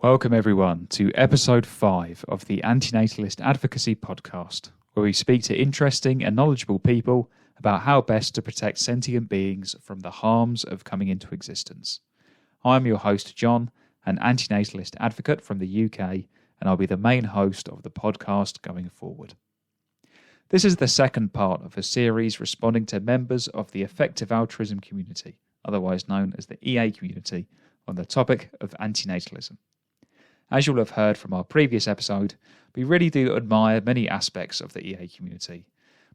Welcome everyone to episode 5 of the Antinatalist Advocacy podcast, where we speak to interesting and knowledgeable people about how best to protect sentient beings from the harms of coming into existence. I'm your host John, an antinatalist advocate from the UK, and I'll be the main host of the podcast going forward. This is the second part of a series responding to members of the Effective Altruism community, otherwise known as the EA community, on the topic of antinatalism. As you'll have heard from our previous episode, we really do admire many aspects of the EA community,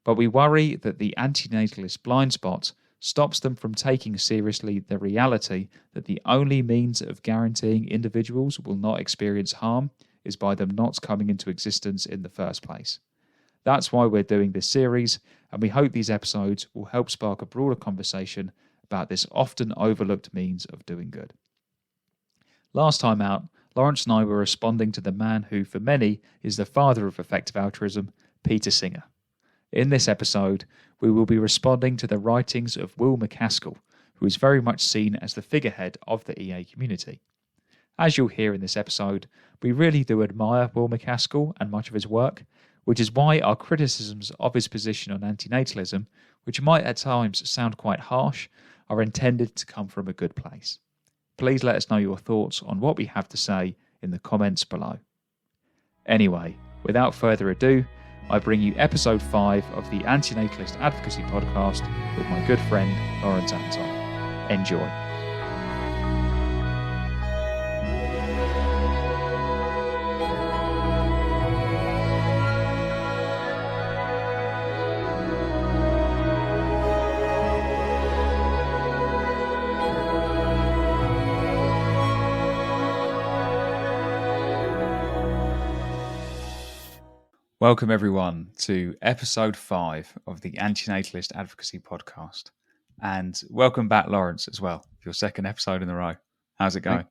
but we worry that the antinatalist blind spot stops them from taking seriously the reality that the only means of guaranteeing individuals will not experience harm is by them not coming into existence in the first place. That's why we're doing this series, and we hope these episodes will help spark a broader conversation about this often overlooked means of doing good. Last time out, Lawrence and I were responding to the man who, for many, is the father of effective altruism, Peter Singer. In this episode, we will be responding to the writings of Will MacAskill, who is very much seen as the figurehead of the EA community. As you'll hear in this episode, we really do admire Will MacAskill and much of his work, which is why our criticisms of his position on antinatalism, which might at times sound quite harsh, are intended to come from a good place. Please let us know your thoughts on what we have to say in the comments below. Anyway, without further ado, I bring you episode 5 of the Antinatalist Advocacy podcast with my good friend Lawrence Anton. Enjoy. Welcome everyone to episode 5 of the Antinatalist Advocacy podcast. And welcome back, Lawrence, as well, for your second episode in a row. How's it going?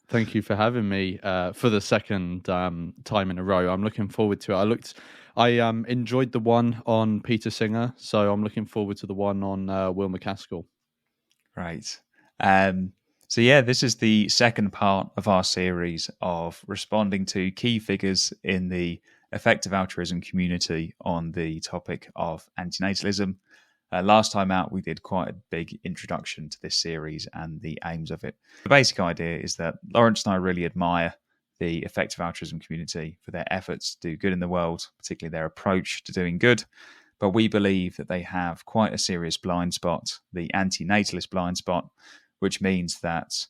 Thank you for having me for the second time in a row. I'm looking forward to it. I enjoyed the one on Peter Singer, so I'm looking forward to the one on Will MacAskill. Right. This is the second part of our series of responding to key figures in the Effective Altruism community on the topic of antinatalism. Last time out, we did quite a big introduction to this series and the aims of it. The basic idea is that Lawrence and I really admire the Effective Altruism community for their efforts to do good in the world, particularly their approach to doing good. But we believe that they have quite a serious blind spot, the antinatalist blind spot, which means that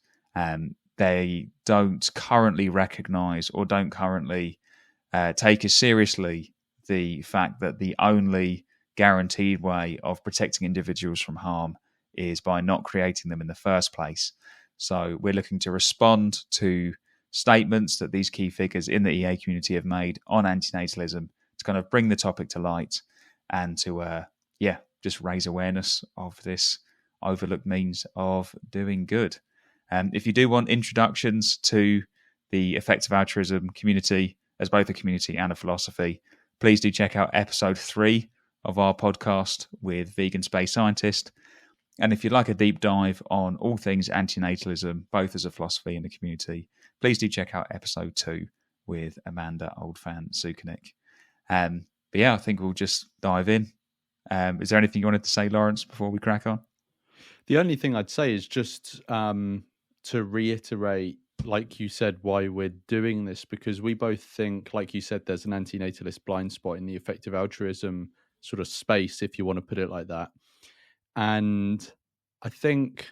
they don't currently recognize or don't currently take as seriously the fact that the only guaranteed way of protecting individuals from harm is by not creating them in the first place. So we're looking to respond to statements that these key figures in the EA community have made on antinatalism to kind of bring the topic to light and to just raise awareness of this overlooked means of doing good. If you do want introductions to the Effective Altruism community as both a community and a philosophy, please do check out episode 3 of our podcast with vegan space scientist. And if you'd like a deep dive on all things antinatalism, both as a philosophy and a community, please do check out episode 2 with Amanda Oldfan-Sukanik. I think we'll just dive in. Is there anything you wanted to say, Lawrence, before we crack on? The only thing I'd say is just to reiterate, like you said, why we're doing this, because we both think, like you said, there's an antinatalist blind spot in the effective altruism sort of space, if you want to put it like that. And I think,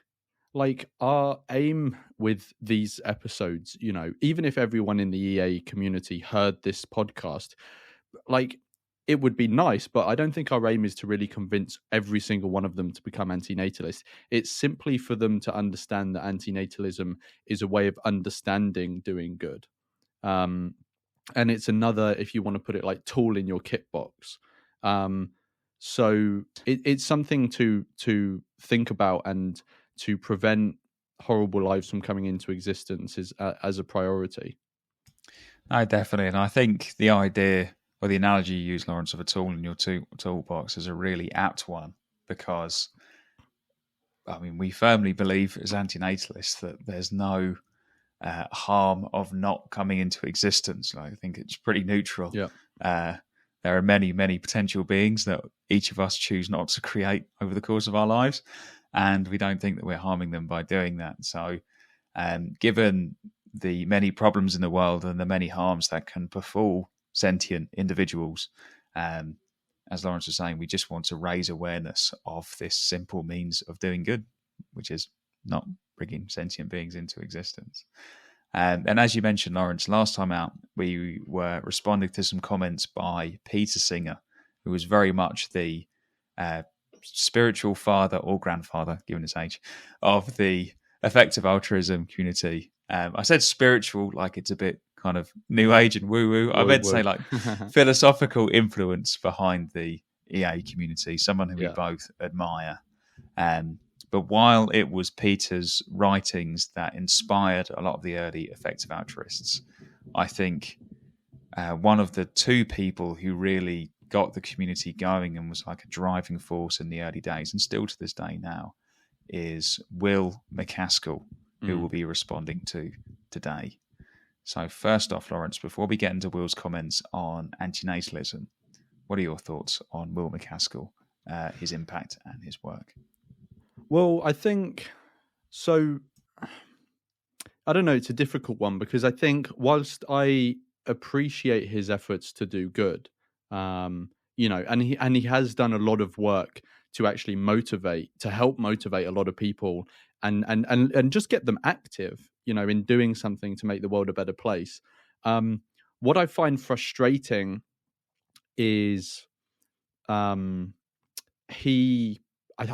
like, our aim with these episodes, even if everyone in the EA community heard this podcast, like, it would be nice, but I don't think our aim is to really convince every single one of them to become antinatalist. It's simply for them to understand that antinatalism is a way of understanding doing good. And it's another, if you want to put it like, tool in your kit box. So it's something to think about and to prevent horrible lives from coming into existence as a priority. No, definitely. And I think the idea, or the analogy you use, Lawrence, of a tool in your toolbox is a really apt one, because we firmly believe as antinatalists that there's no harm of not coming into existence. Like, I think it's pretty neutral. Yeah. There are many, many potential beings that each of us choose not to create over the course of our lives, and we don't think that we're harming them by doing that. So, given the many problems in the world and the many harms that can befall sentient individuals, as Lawrence was saying, we just want to raise awareness of this simple means of doing good, which is not bringing sentient beings into existence. And as you mentioned, Lawrence, last time out, we were responding to some comments by Peter Singer, who was very much the spiritual father or grandfather, given his age, of the Effective Altruism community. I said spiritual like it's a bit kind of new age and woo-woo. I meant to say like philosophical influence behind the EA community, someone who we both admire. But while it was Peter's writings that inspired a lot of the early effective altruists, I think one of the two people who really got the community going and was like a driving force in the early days, and still to this day now, is Will MacAskill, who we'll be responding to today. So first off, Lawrence, before we get into Will's comments on antinatalism, what are your thoughts on Will MacAskill, his impact and his work? Well, I think so. I don't know. It's a difficult one because I think whilst I appreciate his efforts to do good, and he has done a lot of work to actually help motivate a lot of people and just get them active, in doing something to make the world a better place. What I find frustrating is I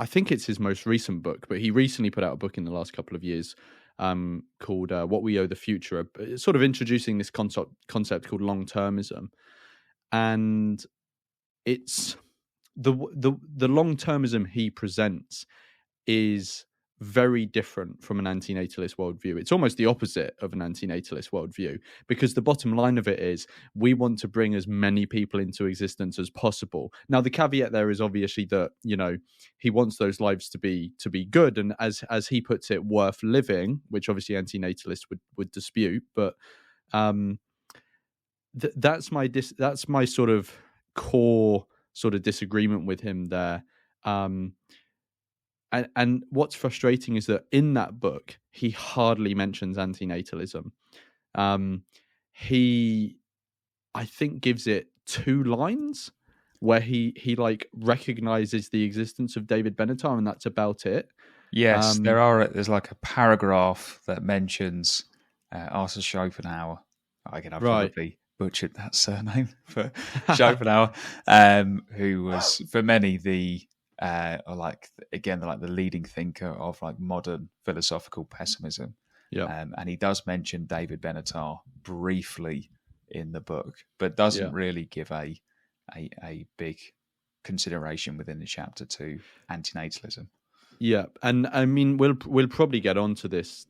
think it's his most recent book, but he recently put out a book in the last couple of years called What We Owe the Future, sort of introducing this concept called long-termism. And it's the long-termism he presents is very different from an antinatalist worldview. It's almost the opposite of an antinatalist worldview, because the bottom line of it is we want to bring as many people into existence as possible. Now, the caveat there is obviously that, he wants those lives to be good and, as he puts it, worth living, which obviously antinatalists would dispute. But that's my sort of core sort of disagreement with him there. And what's frustrating is that in that book, he hardly mentions antinatalism. He, I think, gives it 2 lines where he like recognizes the existence of David Benatar, and that's about it. Yes, there's like a paragraph that mentions Arthur Schopenhauer. Again, I've probably butchered that surname for Schopenhauer, who was for many the the leading thinker of like modern philosophical pessimism. And he does mention David Benatar briefly in the book, but doesn't really give a big consideration within the chapter to antinatalism. Yeah, and I mean we'll probably get on to this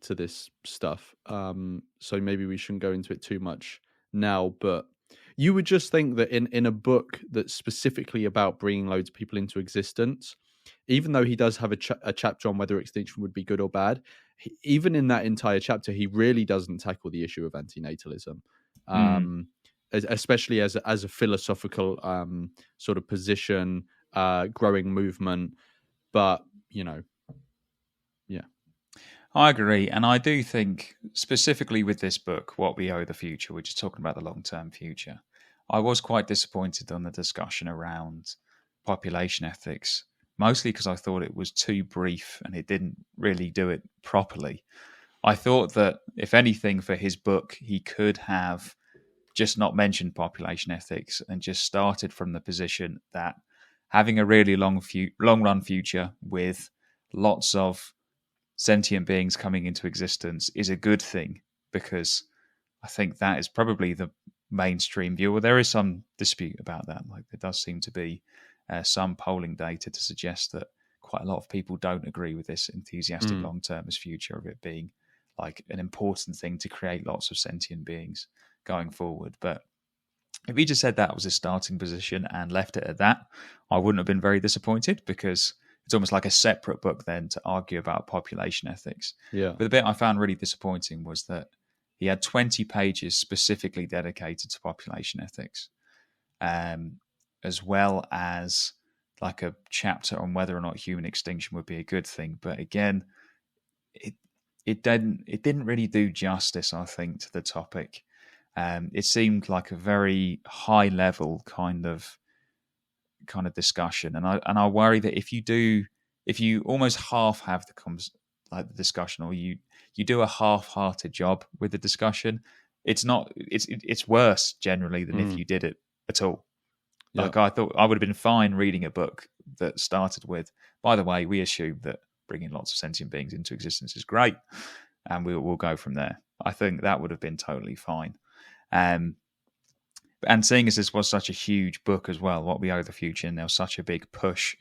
stuff. So maybe we shouldn't go into it too much now, but you would just think that in a book that's specifically about bringing loads of people into existence, even though he does have a chapter on whether extinction would be good or bad, even in that entire chapter, he really doesn't tackle the issue of antinatalism, especially as a philosophical sort of position, growing movement. But, I agree. And I do think, specifically with this book, What We Owe the Future, which is talking about the long-term future, I was quite disappointed on the discussion around population ethics, mostly because I thought it was too brief and it didn't really do it properly. I thought that, if anything, for his book, he could have just not mentioned population ethics and just started from the position that having a really long-run future with lots of sentient beings coming into existence is a good thing, because I think that is probably the mainstream view. Well, there is some dispute about that. Like, there does seem to be some polling data to suggest that quite a lot of people don't agree with this enthusiastic long-termist future of it being like an important thing to create lots of sentient beings going forward. But if he just said that was his starting position and left it at that, I wouldn't have been very disappointed, because it's almost like a separate book then to argue about population ethics. Yeah. But the bit I found really disappointing was that he had 20 pages specifically dedicated to population ethics, as well as like a chapter on whether or not human extinction would be a good thing. But again, it didn't really do justice, I think, to the topic. It seemed like a very high level kind of discussion, and I worry that if you almost half have the discussion, or you do a half-hearted job with the discussion, it's worse generally than if you did it at all. Like, I thought I would have been fine reading a book that started with, by the way, we assume that bringing lots of sentient beings into existence is great, and we'll go from there. I think that would have been totally fine. And seeing as this was such a huge book as well, What We Owe the Future, and there was such a big push.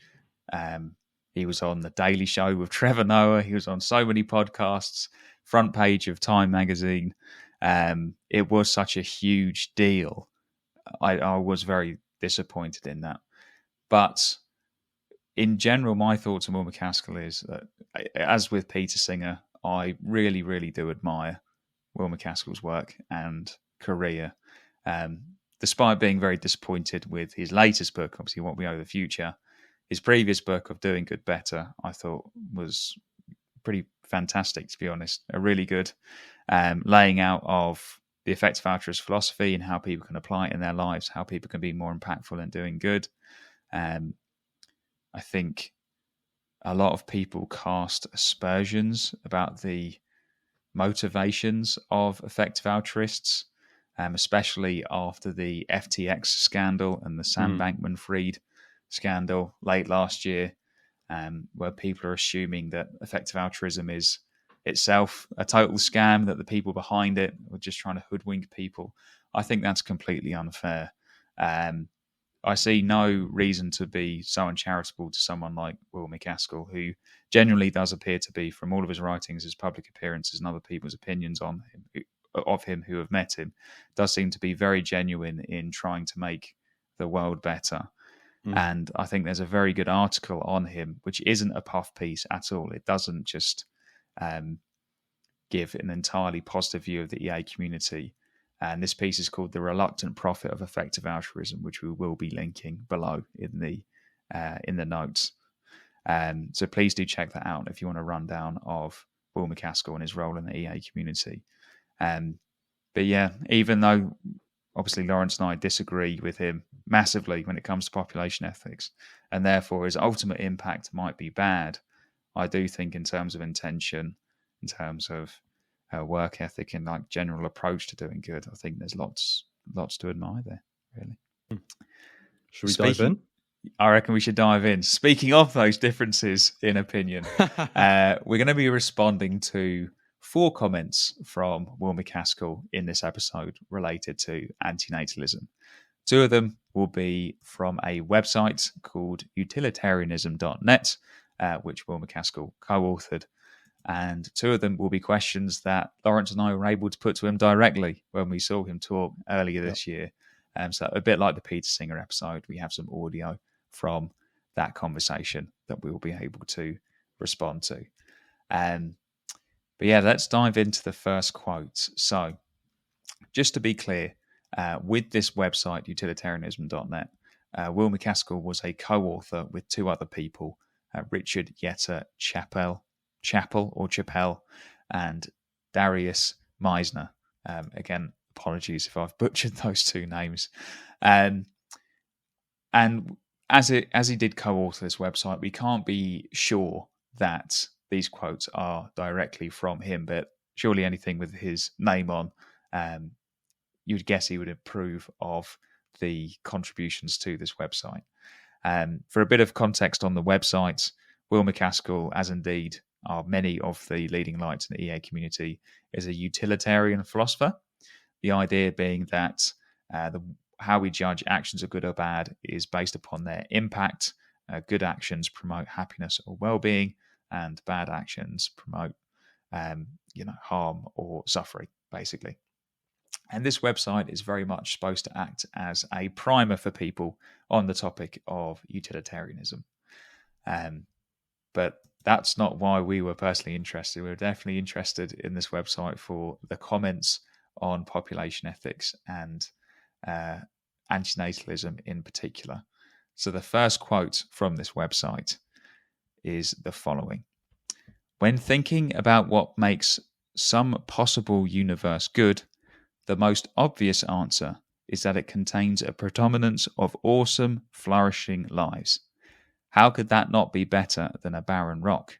He was on The Daily Show with Trevor Noah. He was on so many podcasts, front page of Time magazine. It was such a huge deal. I was very disappointed in that. But in general, my thoughts on Will MacAskill is that, as with Peter Singer, I really, really do admire Will MacAskill's work and career. Despite being very disappointed with his latest book, obviously What We Owe the Future, his previous book of Doing Good Better, I thought was pretty fantastic, to be honest. A really good laying out of the effective altruist philosophy and how people can apply it in their lives, how people can be more impactful in doing good. I think a lot of people cast aspersions about the motivations of effective altruists, especially after the FTX scandal and the Sam Bankman-Fried scandal late last year, where people are assuming that effective altruism is itself a total scam, that the people behind it were just trying to hoodwink people. I think that's completely unfair. I see no reason to be so uncharitable to someone like Will MacAskill, who genuinely does appear to be, from all of his writings, his public appearances, and other people's opinions on him, of him who have met him, does seem to be very genuine in trying to make the world better. And I think there's a very good article on him, which isn't a puff piece at all. It doesn't just give an entirely positive view of the EA community. And this piece is called The Reluctant Prophet of Effective Altruism, which we will be linking below in the notes. So please do check that out if you want a rundown of Will MacAskill and his role in the EA community. But yeah, even though obviously Lawrence and I disagree with him massively when it comes to population ethics, and therefore his ultimate impact might be bad, I do think in terms of intention, in terms of work ethic and like general approach to doing good, I think there's lots to admire there, really. Should we dive in? I reckon we should dive in. Speaking of those differences in opinion, we're going to be responding to 4 comments from Will MacAskill in this episode related to antinatalism. 2 of them will be from a website called utilitarianism.net, which Will MacAskill co-authored. And 2 of them will be questions that Lawrence and I were able to put to him directly when we saw him talk earlier this year. So a bit like the Peter Singer episode, we have some audio from that conversation that we will be able to respond to. But yeah, let's dive into the first quote. So just to be clear, with this website, utilitarianism.net, Will MacAskill was a co-author with 2 other people, Richard Yetter Chappell, and Darius Meisner. Again, apologies if I've butchered those 2 names. And as he did co-author this website, we can't be sure that these quotes are directly from him, but surely anything with his name on, you'd guess he would approve of the contributions to this website. For a bit of context on the website, Will MacAskill, as indeed are many of the leading lights in the EA community, is a utilitarian philosopher. The idea being that how we judge actions are good or bad is based upon their impact. Good actions promote happiness or well-being, and bad actions promote harm or suffering, basically. And this website is very much supposed to act as a primer for people on the topic of utilitarianism. But that's not why we were personally interested. We were definitely interested in this website for the comments on population ethics and antinatalism in particular. So the first quote from this website is the following. When thinking about what makes some possible universe good, the most obvious answer is that it contains a predominance of awesome, flourishing lives. How could that not be better than a barren rock?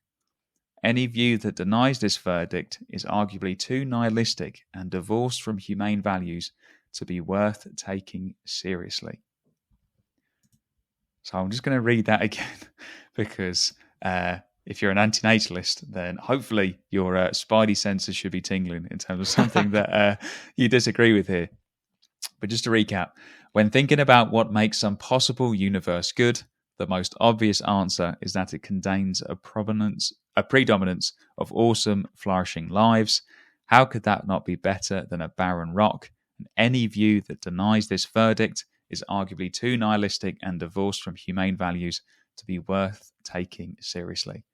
Any view that denies this verdict is arguably too nihilistic and divorced from humane values to be worth taking seriously. So I'm just going to read that again because if you're an antinatalist, then hopefully your spidey senses should be tingling in terms of something that you disagree with here. But just to recap, when thinking about what makes some possible universe good, the most obvious answer is that it contains a predominance of awesome, flourishing lives. How could that not be better than a barren rock? And any view that denies this verdict is arguably too nihilistic and divorced from humane values to be worth taking seriously.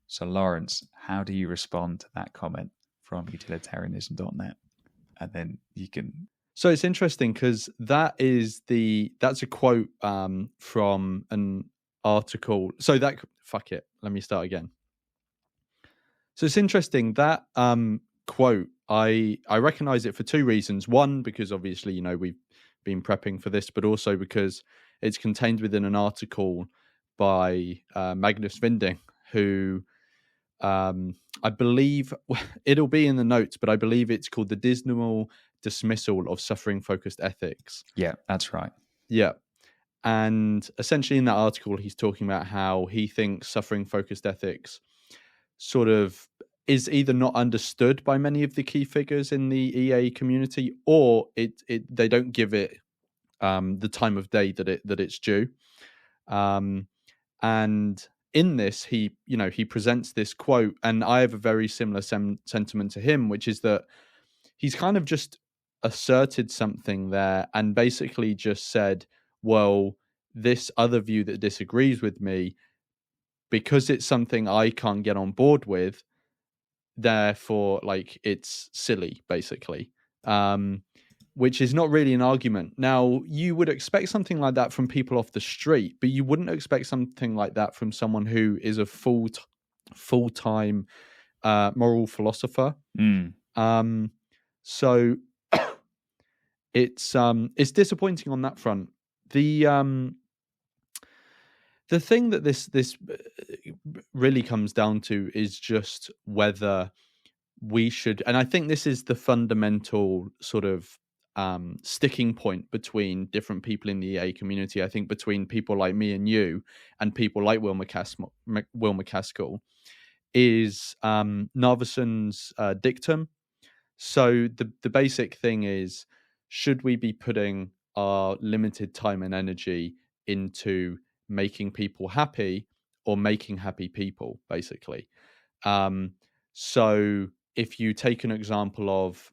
So, Lawrence, how do you respond to that comment from utilitarianism.net? And then you can... So it's interesting because that's a quote from an article. So let me start again. So it's interesting that quote. I recognize it for two reasons. One, because obviously we've been prepping for this, but also because it's contained within an article by Magnus Vinding, who I believe it'll be in the notes, but I believe it's called The Dismal Dismissal of Suffering-Focused Ethics. Yeah, that's right. Yeah. And essentially in that article, he's talking about how he thinks suffering-focused ethics sort of is either not understood by many of the key figures in the EA community, or they don't give it the time of day that it's due. And in this, he presents this quote, and I have a very similar sentiment to him, which is that he's kind of just asserted something there and basically just said, well, this other view that disagrees with me, because it's something I can't get on board with, therefore, it's silly, basically. Which is not really an argument. Now, you would expect something like that from people off the street, but you wouldn't expect something like that from someone who is a full-time moral philosopher. So it's disappointing on that front. The thing that this really comes down to is just whether we should, and I think this is the fundamental sort of sticking point between different people in the EA community. I think between people like me and you and people like Will MacAskill is Narveson's dictum. So the basic thing is, should we be putting our limited time and energy into making people happy or making happy people, basically? So if you take an example of,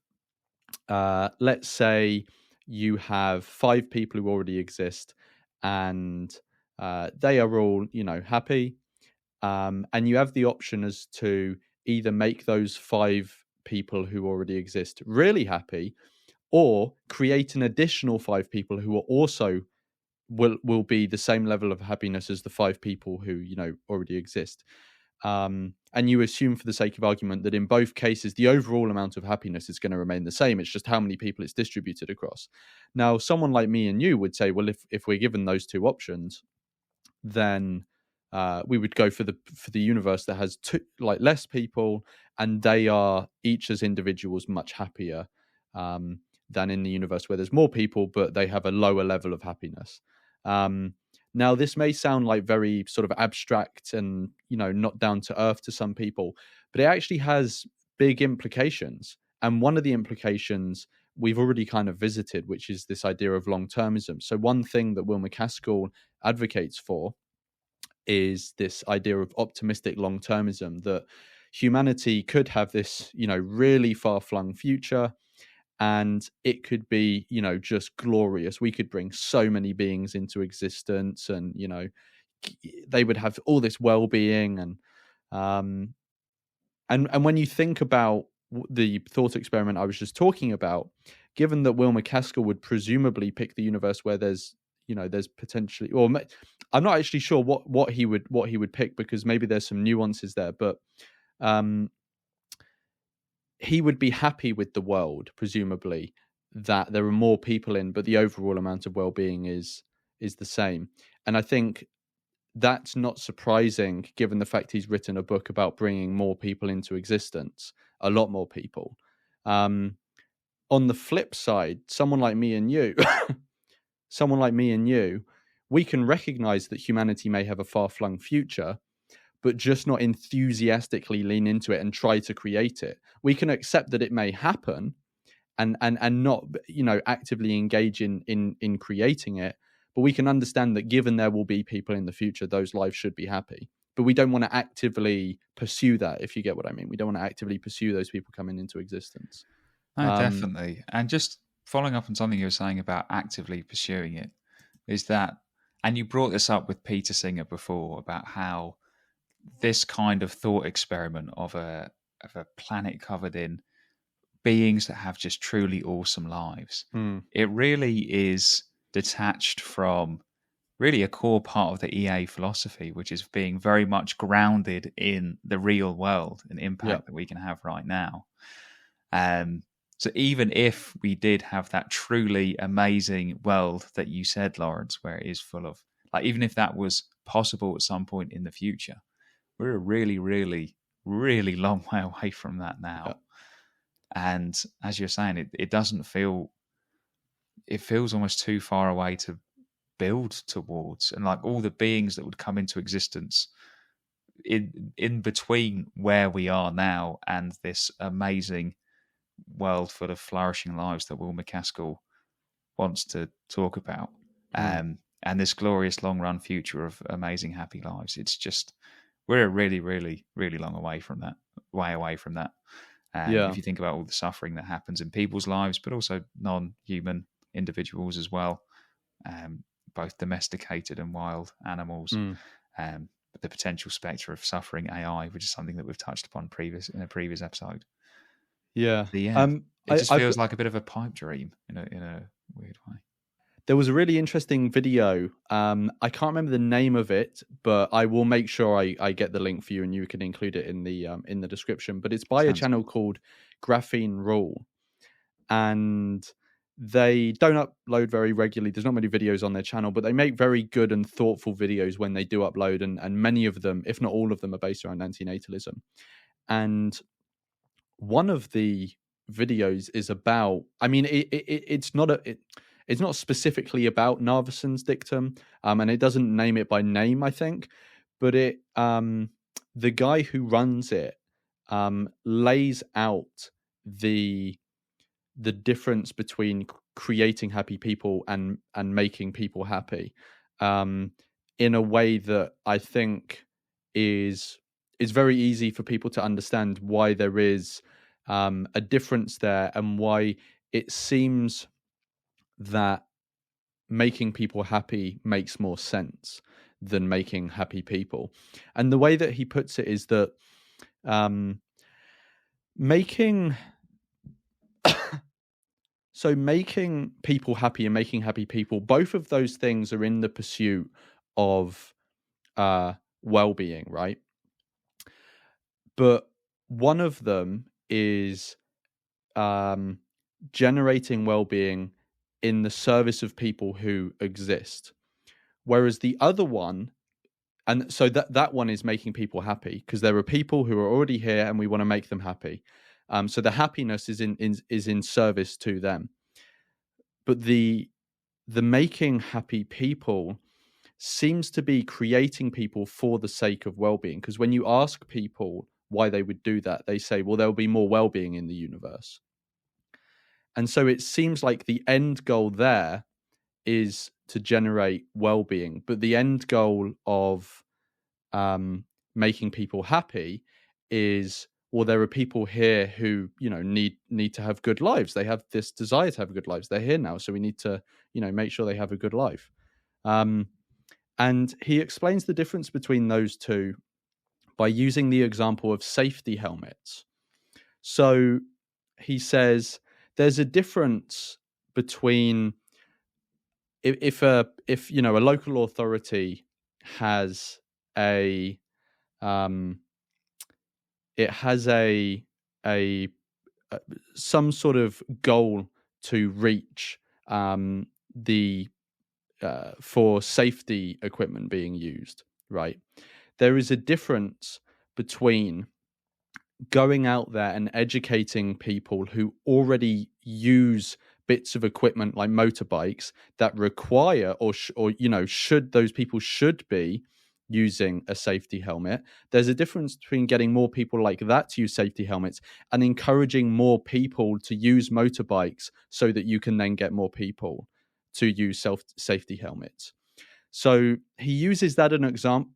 let's say you have 5 people who already exist and they are all, happy. And you have the option as to either make those 5 people who already exist really happy, or create an additional 5 people who are also will be the same level of happiness as the 5 people who already exist. And you assume, for the sake of argument, that in both cases the overall amount of happiness is going to remain the same. It's just how many people it's distributed across. Now, someone like me and you would say, well, if we're given those 2 options, then we would go for the universe that has less people, and they are each as individuals much happier than in the universe where there's more people, but they have a lower level of happiness. Now, this may sound like very sort of abstract and, not down to earth to some people, but it actually has big implications. And one of the implications we've already kind of visited, which is this idea of long-termism. So one thing that Will MacAskill advocates for is this idea of optimistic long-termism, that humanity could have this, really far-flung future, and it could be, just glorious. We could bring so many beings into existence, and, they would have all this well-being. And when you think about the thought experiment I was just talking about, given that Will MacAskill would presumably pick the universe where there's potentially, or I'm not actually sure what he would pick, because maybe there's some nuances there, but he would be happy with the world, presumably, that there are more people in, but the overall amount of well-being is the same. And I think that's not surprising, given the fact he's written a book about bringing more people into existence, a lot more people. On the flip side, someone like me and you, we can recognize that humanity may have a far-flung future, but just not enthusiastically lean into it and try to create it. We can accept that it may happen and not, actively engage in creating it. But we can understand that given there will be people in the future, those lives should be happy. But we don't want to actively pursue that, if you get what I mean. We don't want to actively pursue those people coming into existence. No, definitely. And just following up on something you were saying about actively pursuing it, is that, and you brought this up with Peter Singer before, about how this kind of thought experiment of a planet covered in beings that have just truly awesome lives, it really is detached from really a core part of the EA philosophy, which is being very much grounded in the real world and impact that we can have right now. So even if we did have that truly amazing world that you said, Lawrence, where it is full of, like, even if that was possible at some point in the future, we're a really, really, really long way away from that now. Yeah. And as you're saying, it doesn't feel, it feels almost too far away to build towards. And like all the beings that would come into existence in between where we are now and this amazing world full of flourishing lives that Will MacAskill wants to talk about, and this glorious long run future of amazing happy lives. It's just, we're a really, really, really long way away from that. If you think about all the suffering that happens in people's lives, but also non-human individuals as well, both domesticated and wild animals, the potential spectre of suffering AI, which is something that we've touched upon in a previous episode. Yeah. It just feels like a bit of a pipe dream in a weird way. There was a really interesting video. I can't remember the name of it, but I will make sure I get the link for you, and you can include it in the description. But it's by a channel called Graphene Rule, and they don't upload very regularly. There's not many videos on their channel, but they make very good and thoughtful videos when they do upload, and many of them, if not all of them, are based around antinatalism. And one of the videos is about, I mean, it's not specifically about Narveson's dictum, and it doesn't name it by name, I think, but the guy who runs it lays out the difference between creating happy people and making people happy, in a way that I think is very easy for people to understand why there is a difference there, and why it seems that making people happy makes more sense than making happy people. And the way that he puts it is that making people happy and making happy people, both of those things are in the pursuit of well-being, right? But one of them is generating well-being in the service of people who exist, whereas the other one, and so that one is making people happy because there are people who are already here and we want to make them happy. So the happiness is in service to them. But the making happy people seems to be creating people for the sake of well-being, because when you ask people why they would do that, they say, well, there'll be more well-being in the universe. And so it seems like the end goal there is to generate well-being, but the end goal of making people happy is, well, there are people here who need to have good lives. They have this desire to have good lives. They're here now, so we need to make sure they have a good life. And he explains the difference between those two by using the example of safety helmets. So he says there's a difference between if a local authority has a it has a some sort of goal to reach, the for safety equipment being used, right? There is a difference between going out there and educating people who already use bits of equipment like motorbikes that require those people should be using a safety helmet. There's a difference between getting more people like that to use safety helmets and encouraging more people to use motorbikes so that you can then get more people to use safety helmets. So he uses that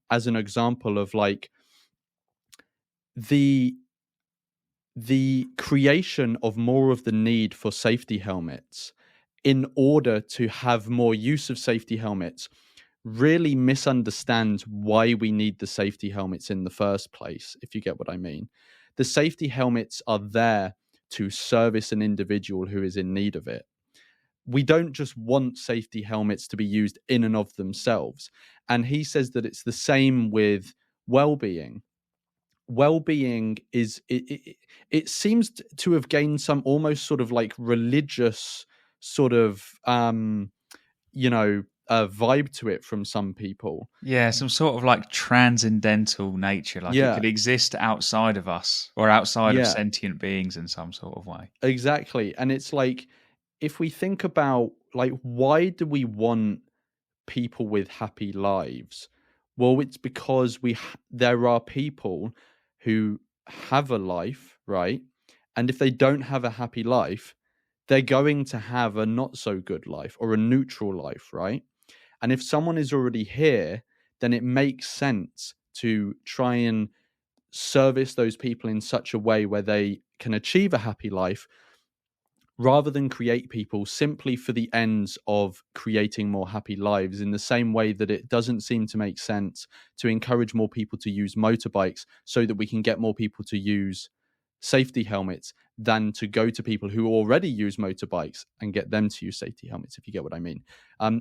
as an example of like the creation of more of the need for safety helmets in order to have more use of safety helmets really misunderstands why we need the safety helmets in the first place, if you get what I mean. The safety helmets are there to service an individual who is in need of it. We don't just want safety helmets to be used in and of themselves. And he says that it's the same with well-being. Well-being is it seems to have gained some almost sort of like religious sort of a vibe to it from some people. Yeah, some sort of like transcendental nature, like it could exist outside of us or outside of sentient beings in some sort of way. Exactly. And it's like, if we think about like, why do we want people with happy lives? Well, it's because there are people who have a life, right? And if they don't have a happy life, they're going to have a not so good life or a neutral life, right? And if someone is already here, then it makes sense to try and service those people in such a way where they can achieve a happy life, rather than create people simply for the ends of creating more happy lives, in the same way that it doesn't seem to make sense to encourage more people to use motorbikes so that we can get more people to use safety helmets than to go to people who already use motorbikes and get them to use safety helmets, if you get what I mean.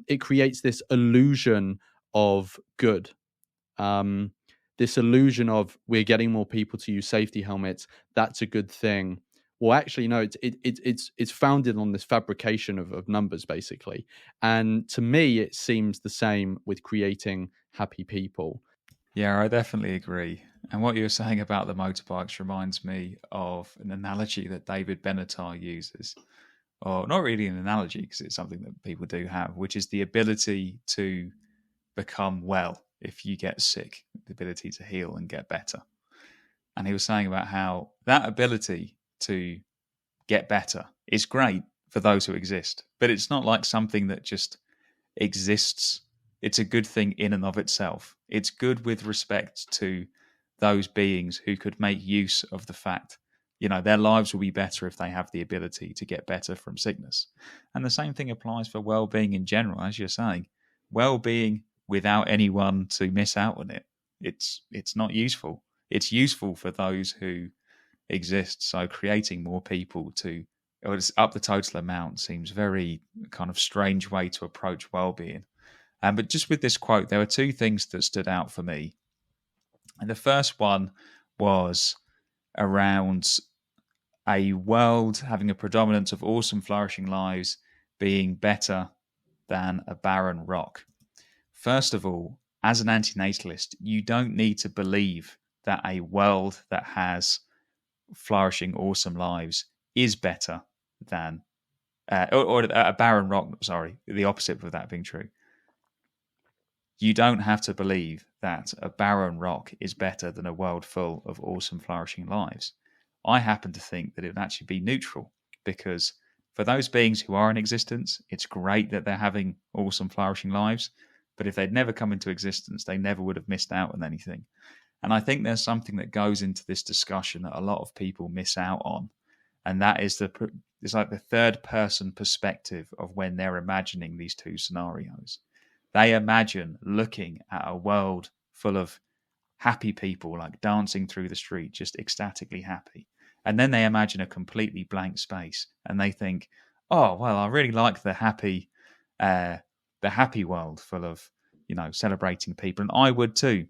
It creates this illusion of good. This illusion of we're getting more people to use safety helmets. That's a good thing. Well, actually, no. It's founded on this fabrication of numbers, basically. And to me, it seems the same with creating happy people. Yeah, I definitely agree. And what you were saying about the motorbikes reminds me of an analogy that David Benatar uses, or not really an analogy because it's something that people do have, which is the ability to become well if you get sick, the ability to heal and get better. And he was saying about how that ability to get better is great for those who exist, but it's not like something that just exists. It's a good thing in and of itself. It's good with respect to those beings who could make use of the fact, their lives will be better if they have the ability to get better from sickness. And the same thing applies for well-being in general, as you're saying. Well-being without anyone to miss out on it, it's not useful. It's useful for those who exist. So creating more people to up the total amount seems very kind of strange way to approach well-being. But just with this quote, there were two things that stood out for me. And the first one was around a world having a predominance of awesome, flourishing lives being better than a barren rock. First of all, as an antinatalist, you don't need to believe that a world that has flourishing, awesome lives is better than, or a barren rock, sorry, the opposite of that being true. You don't have to believe that a barren rock is better than a world full of awesome, flourishing lives. I happen to think that it would actually be neutral, because for those beings who are in existence, it's great that they're having awesome, flourishing lives. But if they'd never come into existence, they never would have missed out on anything. And I think there's something that goes into this discussion that a lot of people miss out on. And that is it's like the third person perspective of when they're imagining these two scenarios. They imagine looking at a world full of happy people, like dancing through the street, just ecstatically happy. And then they imagine a completely blank space, and they think, "Oh, well, I really like the happy world full of, celebrating people, and I would too."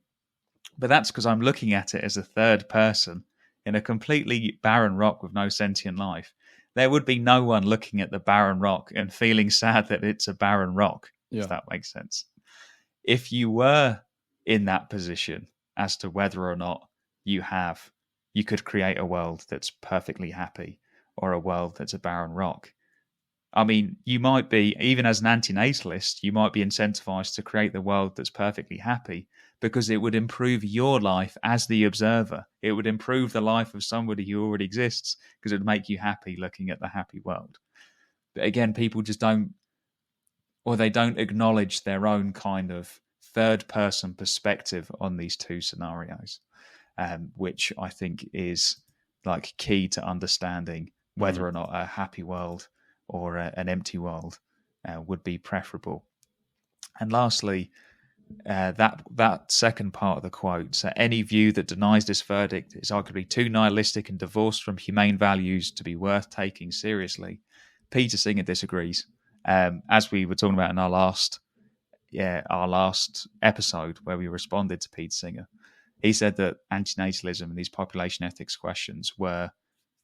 But that's because I'm looking at it as a third person in a completely barren rock with no sentient life. There would be no one looking at the barren rock and feeling sad that it's a barren rock, if that makes sense. If you were in that position as to whether or not you could create a world that's perfectly happy or a world that's a barren rock. I mean, you might be, even as an antinatalist, you might be incentivized to create the world that's perfectly happy because it would improve your life as the observer. It would improve the life of somebody who already exists because it would make you happy looking at the happy world. But again, people just don't acknowledge their own kind of third-person perspective on these two scenarios, which I think is like key to understanding whether or not a happy world or an empty world would be preferable. And lastly, that second part of the quote, so any view that denies this verdict is arguably too nihilistic and divorced from humane values to be worth taking seriously. Peter Singer disagrees. As we were talking about in our last episode where we responded to Peter Singer, he said that antinatalism and these population ethics questions were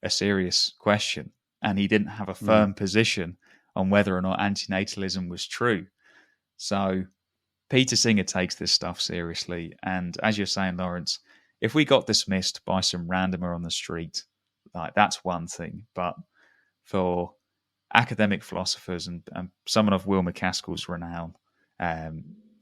a serious question, and he didn't have a firm position on whether or not antinatalism was true. So Peter Singer takes this stuff seriously, and as you're saying, Lawrence, if we got dismissed by some randomer on the street, like that's one thing, but for academic philosophers and someone of Will MacAskill's renown,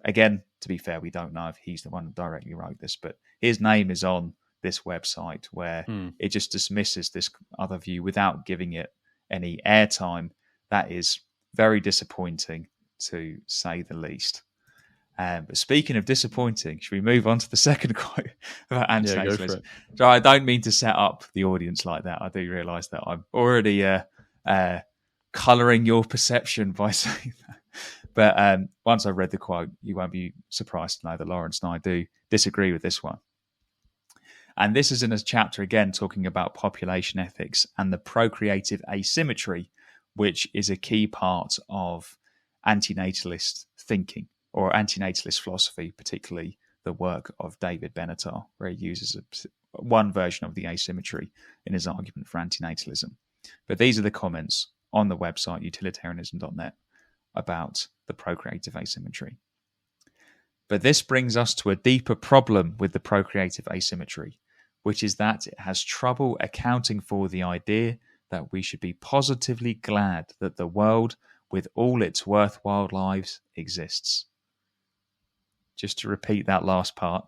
again, to be fair, we don't know if he's the one that directly wrote this, but his name is on this website where it just dismisses this other view without giving it any airtime. That is very disappointing, to say the least. But speaking of disappointing, should we move on to the second quote about antinatalism? So I don't mean to set up the audience like that. I do realise that I'm already colouring your perception by saying that. But once I've read the quote, you won't be surprised to know that Lawrence and I do disagree with this one. And this is in a chapter, again, talking about population ethics and the procreative asymmetry, which is a key part of antinatalist thinking or antinatalist philosophy, particularly the work of David Benatar, where he uses one version of the asymmetry in his argument for antinatalism. But these are the comments on the website utilitarianism.net about the procreative asymmetry. But this brings us to a deeper problem with the procreative asymmetry, which is that it has trouble accounting for the idea that we should be positively glad that the world, with all its worthwhile lives, exists. Just to repeat that last part,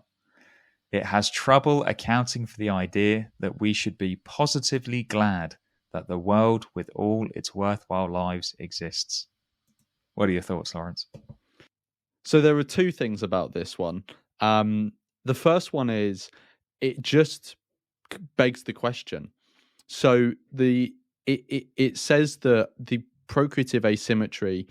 it has trouble accounting for the idea that we should be positively glad that the world, with all its worthwhile lives, exists. What are your thoughts, Lawrence? So there are two things about this one. The first one is it just begs the question. So it says that the procreative asymmetry,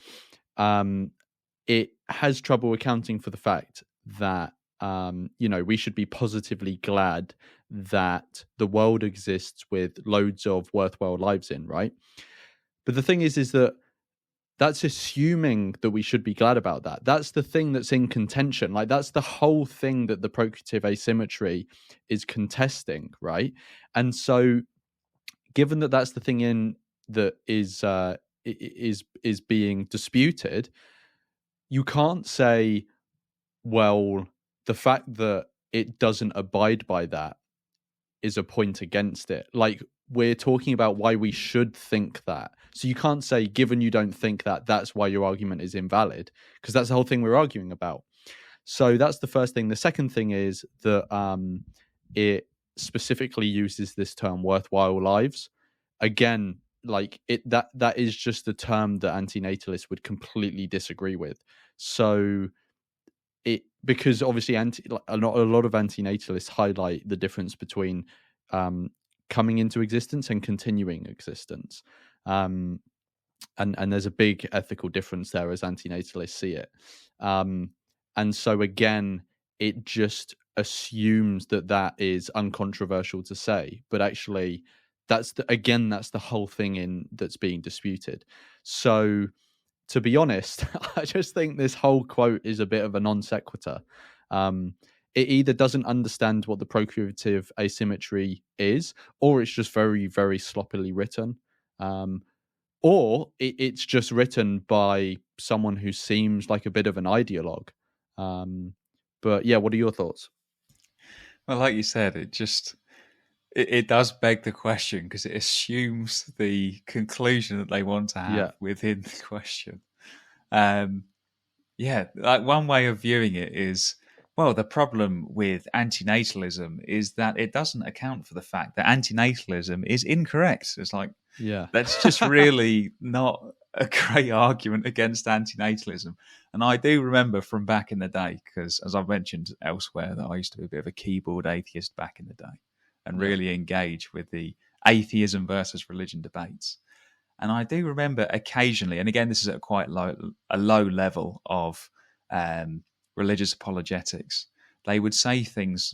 it has trouble accounting for the fact that we should be positively glad that the world exists with loads of worthwhile lives in, right? But the thing is that that's assuming that we should be glad about that. That's the thing that's in contention. Like, that's the whole thing that the procreative asymmetry is contesting, right? And so, given that that's the thing in that is being disputed, you can't say, well, the fact that it doesn't abide by that is a point against it. Like, we're talking about why we should think that. So you can't say, given you don't think that, that's why your argument is invalid, because that's the whole thing we're arguing about. So that's the first thing. The second thing is that it specifically uses this term worthwhile lives. Again, like that is just a term that antinatalists would completely disagree with. So because obviously a lot of antinatalists highlight the difference between coming into existence and continuing existence. And there's a big ethical difference there as antinatalists see it. And so again, it just assumes that is uncontroversial to say, but actually that's the whole thing that's being disputed. So, to be honest, I just think this whole quote is a bit of a non sequitur. It either doesn't understand what the procurative asymmetry is, or it's just very, very sloppily written, or it's just written by someone who seems like a bit of an ideologue. But yeah, what are your thoughts? Well, like you said, it does beg the question because it assumes the conclusion that they want to have within the question. Like one way of viewing it is, well, the problem with antinatalism is that it doesn't account for the fact that antinatalism is incorrect. It's like, that's just really not a great argument against antinatalism. And I do remember from back in the day, because as I've mentioned elsewhere, that I used to be a bit of a keyboard atheist back in the day and really engage with the atheism versus religion debates. And I do remember occasionally, and again, this is at quite a low level of religious apologetics, they would say things,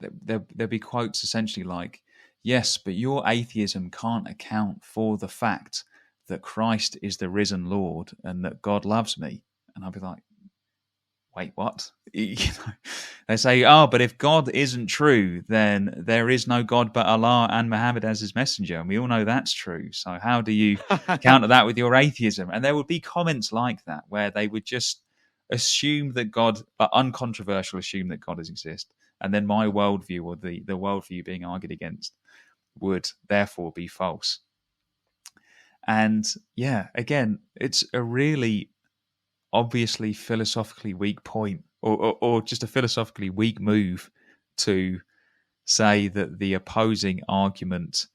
there'd be quotes essentially like, yes, but your atheism can't account for the fact that Christ is the risen Lord and that God loves me. And I'd be like, wait, what? They say, but if God isn't true, then there is no God but Allah and Muhammad as his messenger. And we all know that's true. So how do you counter that with your atheism? And there would be comments like that where they would just assume that God, but uncontroversial, assume that God exists. And then my worldview, or the worldview being argued against, would therefore be false. And again, it's a really obviously philosophically weak point, or just a philosophically weak move to say that the opposing argument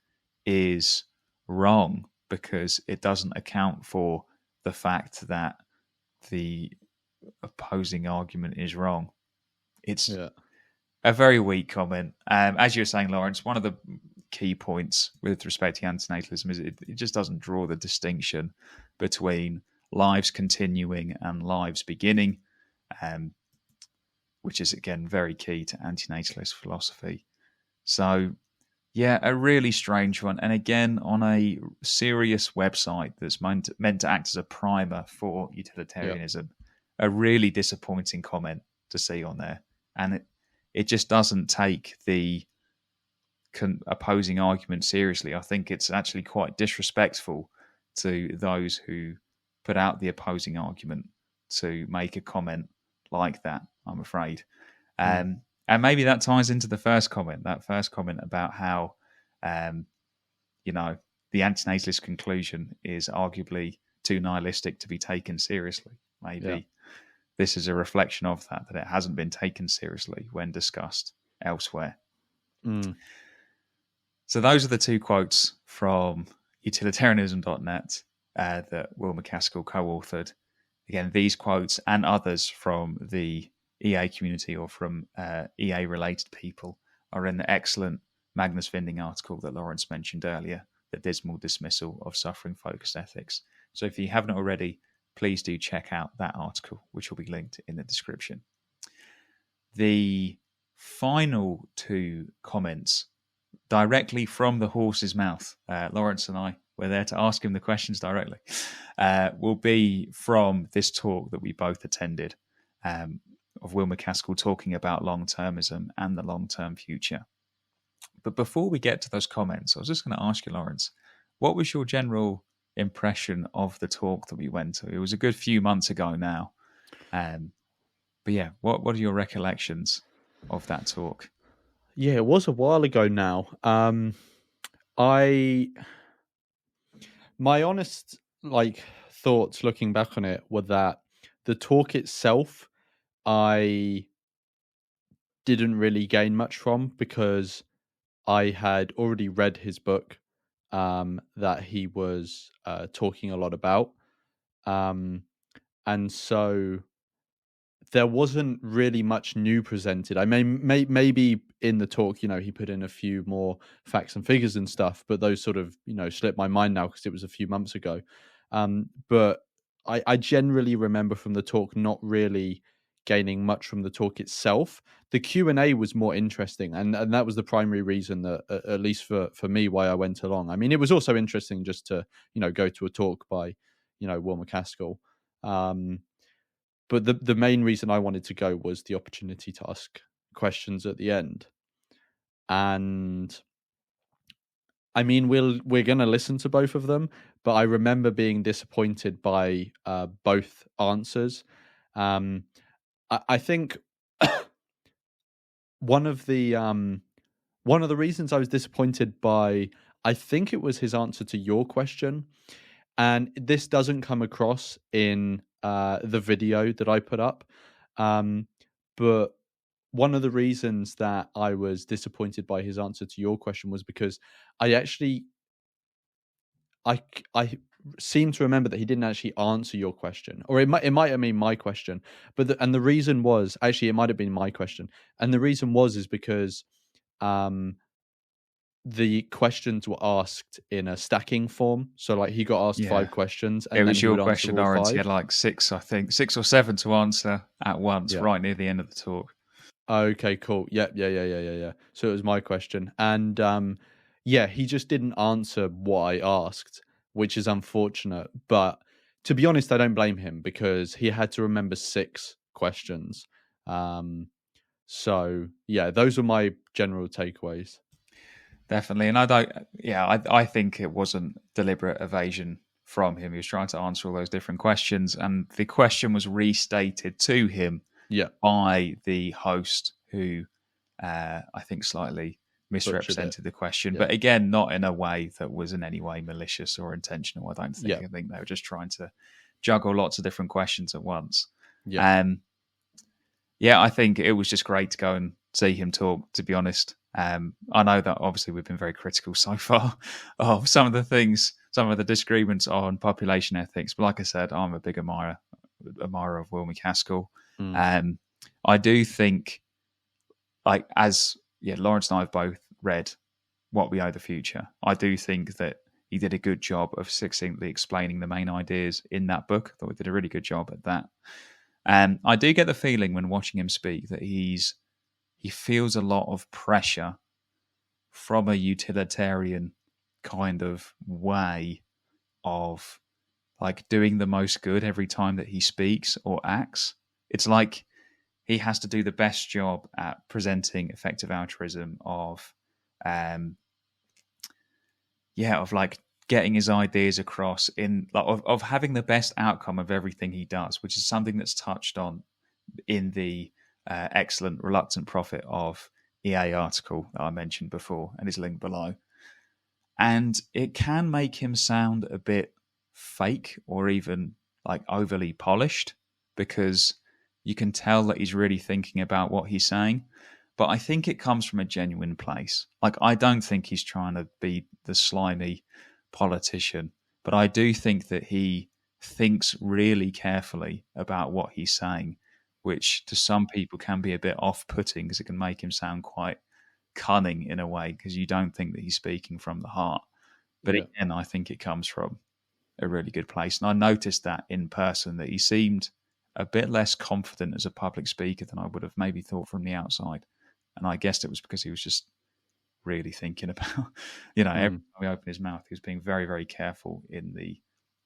is wrong because it doesn't account for the fact that the opposing argument is wrong. It's a very weak comment. As you were saying, Lawrence, one of the key points with respect to antinatalism is it just doesn't draw the distinction between lives continuing and lives beginning, which is, again, very key to antinatalist philosophy. So, a really strange one. And again, on a serious website that's meant to act as a primer for utilitarianism, a really disappointing comment to see on there. And it just doesn't take the opposing argument seriously. I think it's actually quite disrespectful to those who put out the opposing argument to make a comment like that, I'm afraid. And maybe that ties into the first comment about how, the antinatalist conclusion is arguably too nihilistic to be taken seriously. Maybe this is a reflection of that it hasn't been taken seriously when discussed elsewhere. So those are the two quotes from utilitarianism.net that Will MacAskill co-authored. Again, these quotes and others from the EA community or from EA-related people are in the excellent Magnus Vinding article that Lawrence mentioned earlier, The Dismal Dismissal of Suffering-Focused Ethics. So if you haven't already, please do check out that article, which will be linked in the description. The final two comments directly from the horse's mouth, Lawrence and I were there to ask him the questions directly, will be from this talk that we both attended of Will MacAskill talking about long-termism and the long-term future. But before we get to those comments, I was just going to ask you, Lawrence, what was your general impression of the talk that we went to? It was a good few months ago now. But what are your recollections of that talk? Yeah, it was a while ago now. My honest thoughts looking back on it were that the talk itself I didn't really gain much from, because I had already read his book that he was talking a lot about, and so there wasn't really much new presented. I mean, maybe in the talk, he put in a few more facts and figures and stuff, but those sort of, slipped my mind now because it was a few months ago. But I generally remember from the talk not really gaining much from the talk itself. The Q&A was more interesting, and that was the primary reason that, at least for me, why I went along. I mean, it was also interesting just to, go to a talk by, Will MacAskill. But the main reason I wanted to go was the opportunity to ask questions at the end. And I mean, we're going to listen to both of them, but I remember being disappointed by both answers. I think one of the reasons I was disappointed by, I think it was his answer to your question, and this doesn't come across in the video that I put up, but one of the reasons that I was disappointed by his answer to your question was because I seem to remember that he didn't actually answer your question, or it might have been my question. But the reason was, actually, it might have been my question, and the reason is because the questions were asked in a stacking form. So like he got asked 5 questions, and it then was he your would question, answer all Lawrence. 5. You had like 6 or 7 to answer at once, right near the end of the talk. Okay, cool. Yeah. So it was my question, and he just didn't answer what I asked, which is unfortunate. But to be honest, I don't blame him because he had to remember 6 questions. So yeah, those were my general takeaways. Definitely, and I think it wasn't deliberate evasion from him. He was trying to answer all those different questions, and the question was restated to him by the host, who I think slightly misrepresented the question, but again, not in a way that was in any way malicious or intentional. I don't think. I think they were just trying to juggle lots of different questions at once. I think it was just great to go and see him talk, to be honest. I know that obviously we've been very critical so far of some of the things, some of the disagreements on population ethics, but like I said, I'm a big admirer of Will MacAskill. I do think, like, Lawrence and I have both read What We Owe the Future. I do think that he did a good job of succinctly explaining the main ideas in that book. I thought he did a really good job at that. I do get the feeling when watching him speak that he feels a lot of pressure from a utilitarian kind of way of like doing the most good every time that he speaks or acts. It's like he has to do the best job at presenting effective altruism of like getting his ideas across of having the best outcome of everything he does, which is something that's touched on in the excellent Reluctant Prophet of EA article that I mentioned before and is linked below. And it can make him sound a bit fake or even like overly polished, because you can tell that he's really thinking about what he's saying. But I think it comes from a genuine place. Like, I don't think he's trying to be the slimy politician, but I do think that he thinks really carefully about what he's saying, which to some people can be a bit off-putting because it can make him sound quite cunning in a way, because you don't think that he's speaking from the heart. But again, I think it comes from a really good place. And I noticed that in person, that he seemed a bit less confident as a public speaker than I would have maybe thought from the outside. And I guessed it was because he was just really thinking about, every time he opened his mouth, he was being very, very careful in the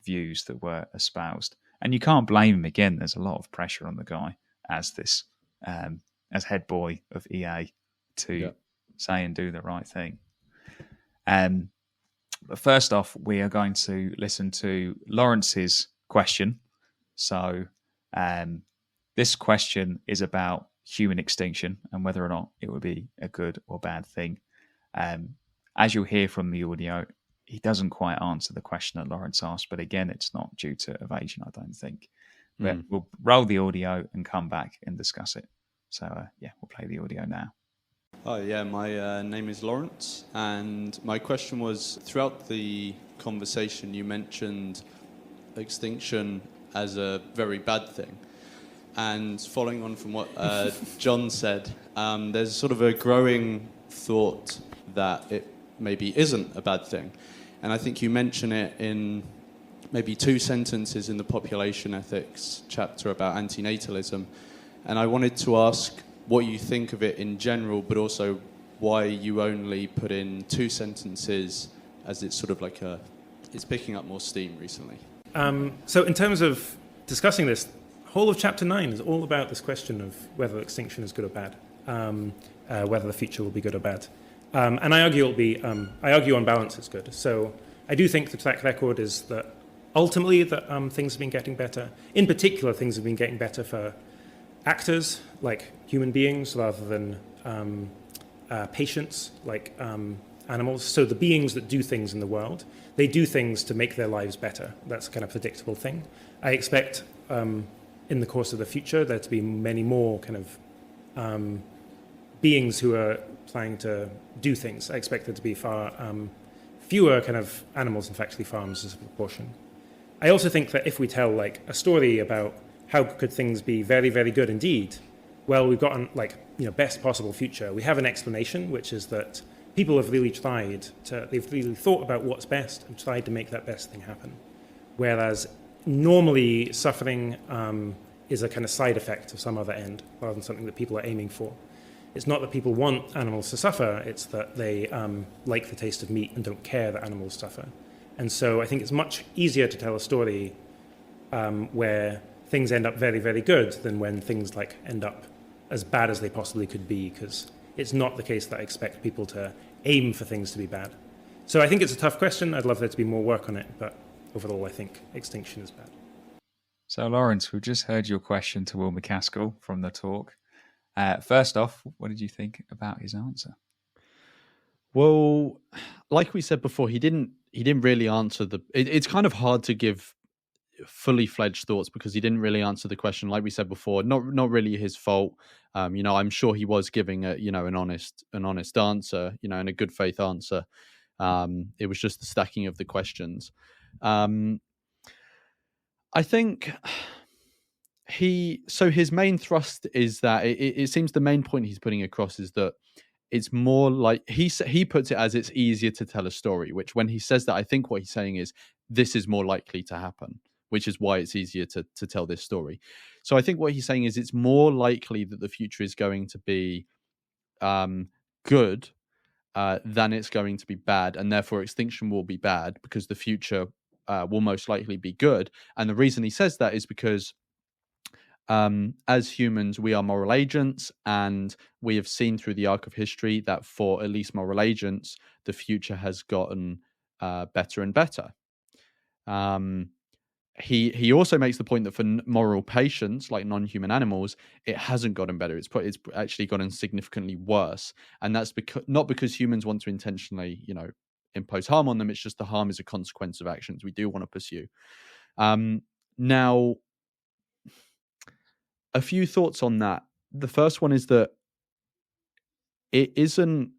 views that were espoused. And you can't blame him. Again, there's a lot of pressure on the guy as this, as head boy of EA to say and do the right thing. But first off, we are going to listen to Lawrence's question. So this question is about human extinction and whether or not it would be a good or bad thing. As you'll hear from the audio, he doesn't quite answer the question that Lawrence asked, but again, it's not due to evasion, I don't think. But we'll roll the audio and come back and discuss it. So, we'll play the audio now. Hi, my name is Lawrence, and my question was, throughout the conversation, you mentioned extinction as a very bad thing. And following on from what John said, there's sort of a growing thought that it maybe isn't a bad thing. And I think you mention it in maybe 2 sentences in the population ethics chapter about antinatalism. And I wanted to ask what you think of it in general, but also why you only put in 2 sentences, as it's sort of like it's picking up more steam recently. So in terms of discussing this, whole of chapter 9 is all about this question of whether extinction is good or bad, whether the future will be good or bad. And I argue I argue on balance it's good. So I do think the track record is that ultimately that things have been getting better. In particular, things have been getting better for actors, like human beings, rather than patients, like animals. So the beings that do things in the world, they do things to make their lives better. That's a kind of predictable thing. I expect in the course of the future there to be many more kind of beings who are trying to do things. I expect there to be far fewer kind of animals in factory farms as a proportion. I also think that if we tell like a story about how could things be very, very good indeed, well, we've got best possible future. We have an explanation, which is that people have really they've really thought about what's best and tried to make that best thing happen. Whereas normally suffering is a kind of side effect of some other end rather than something that people are aiming for. It's not that people want animals to suffer, it's that they like the taste of meat and don't care that animals suffer. And so I think it's much easier to tell a story where things end up very, very good than when things like end up as bad as they possibly could be, because it's not the case that I expect people to aim for things to be bad. So I think it's a tough question. I'd love there to be more work on it, but overall I think extinction is bad. So Lawrence, we've just heard your question to Will MacAskill from the talk. First off, what did you think about his answer? Well, like we said before, he didn't really answer it's kind of hard to give fully fledged thoughts because he didn't really answer the question. Like we said before, not really his fault. I'm sure he was giving an honest answer, and a good faith answer. It was just the stacking of the questions. I think his main thrust is that it seems the main point he's putting across is that it's more like he puts it as it's easier to tell a story, which when he says that, I think what he's saying is this is more likely to happen, which is why it's easier to tell this story. So I think what he's saying is it's more likely that the future is going to be good than it's going to be bad, and therefore extinction will be bad because the future will most likely be good. And the reason he says that is because as humans, we are moral agents, and we have seen through the arc of history that for at least moral agents, the future has gotten better and better. He also makes the point that for moral patients, like non-human animals, it hasn't gotten better. It's actually gotten significantly worse, and that's not because humans want to intentionally, impose harm on them. It's just the harm is a consequence of actions we do want to pursue. Now, a few thoughts on that. The first one is that it isn't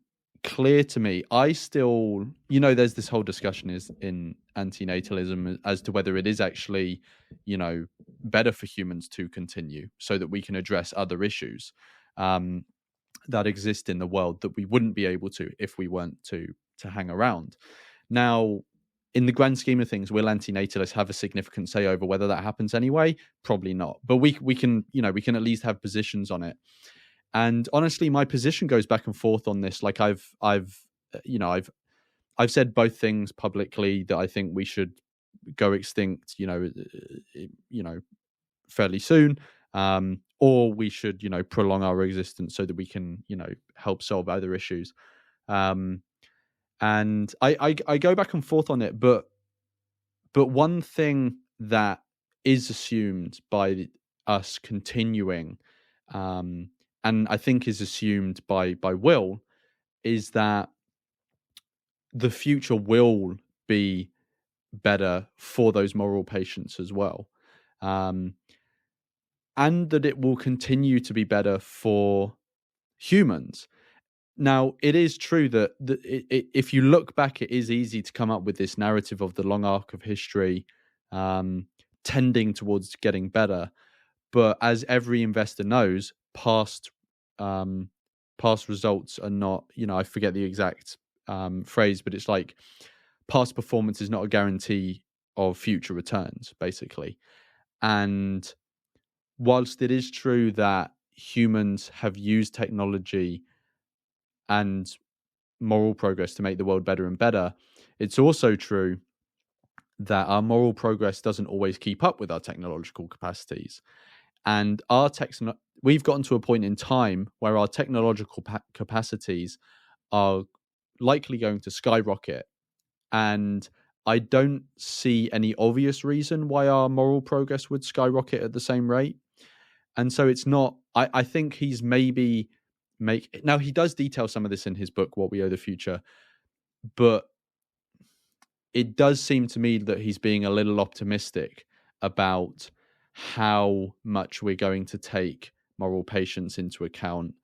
clear to me. I still, there's this whole discussion is in antinatalism as to whether it is actually, better for humans to continue so that we can address other issues that exist in the world that we wouldn't be able to if we weren't to hang around. Now, in the grand scheme of things, will antinatalists have a significant say over whether that happens anyway? Probably not. But we can at least have positions on it. And honestly, my position goes back and forth on this. Like I've said both things publicly, that I think we should go extinct, fairly soon, or we should, prolong our existence so that we can, help solve other issues. And I go back and forth on it, but one thing that is assumed by us continuing, and I think is assumed by Will, is that the future will be better for those moral patients as well, and that it will continue to be better for humans. Now, it is true that if you look back, it is easy to come up with this narrative of the long arc of history tending towards getting better. But as every investor knows, past results are not, I forget the exact phrase, but it's like past performance is not a guarantee of future returns, basically. And whilst it is true that humans have used technology and moral progress to make the world better and better, it's also true that our moral progress doesn't always keep up with our technological capacities. And we've gotten to a point in time where our technological capacities are likely going to skyrocket. And I don't see any obvious reason why our moral progress would skyrocket at the same rate. And so it's not, I think he's maybe now he does detail some of this in his book, What We Owe the Future, but it does seem to me that he's being a little optimistic about how much we're going to take moral patience into account.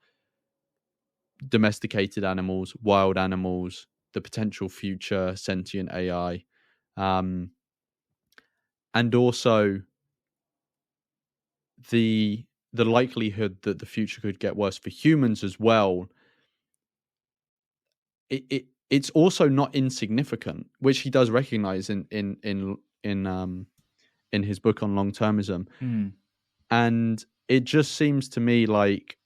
Domesticated animals, wild animals, the potential future sentient AI, and also the likelihood that the future could get worse for humans as well. It's also not insignificant, which he does recognize in his book on long-termism. And it just seems to me like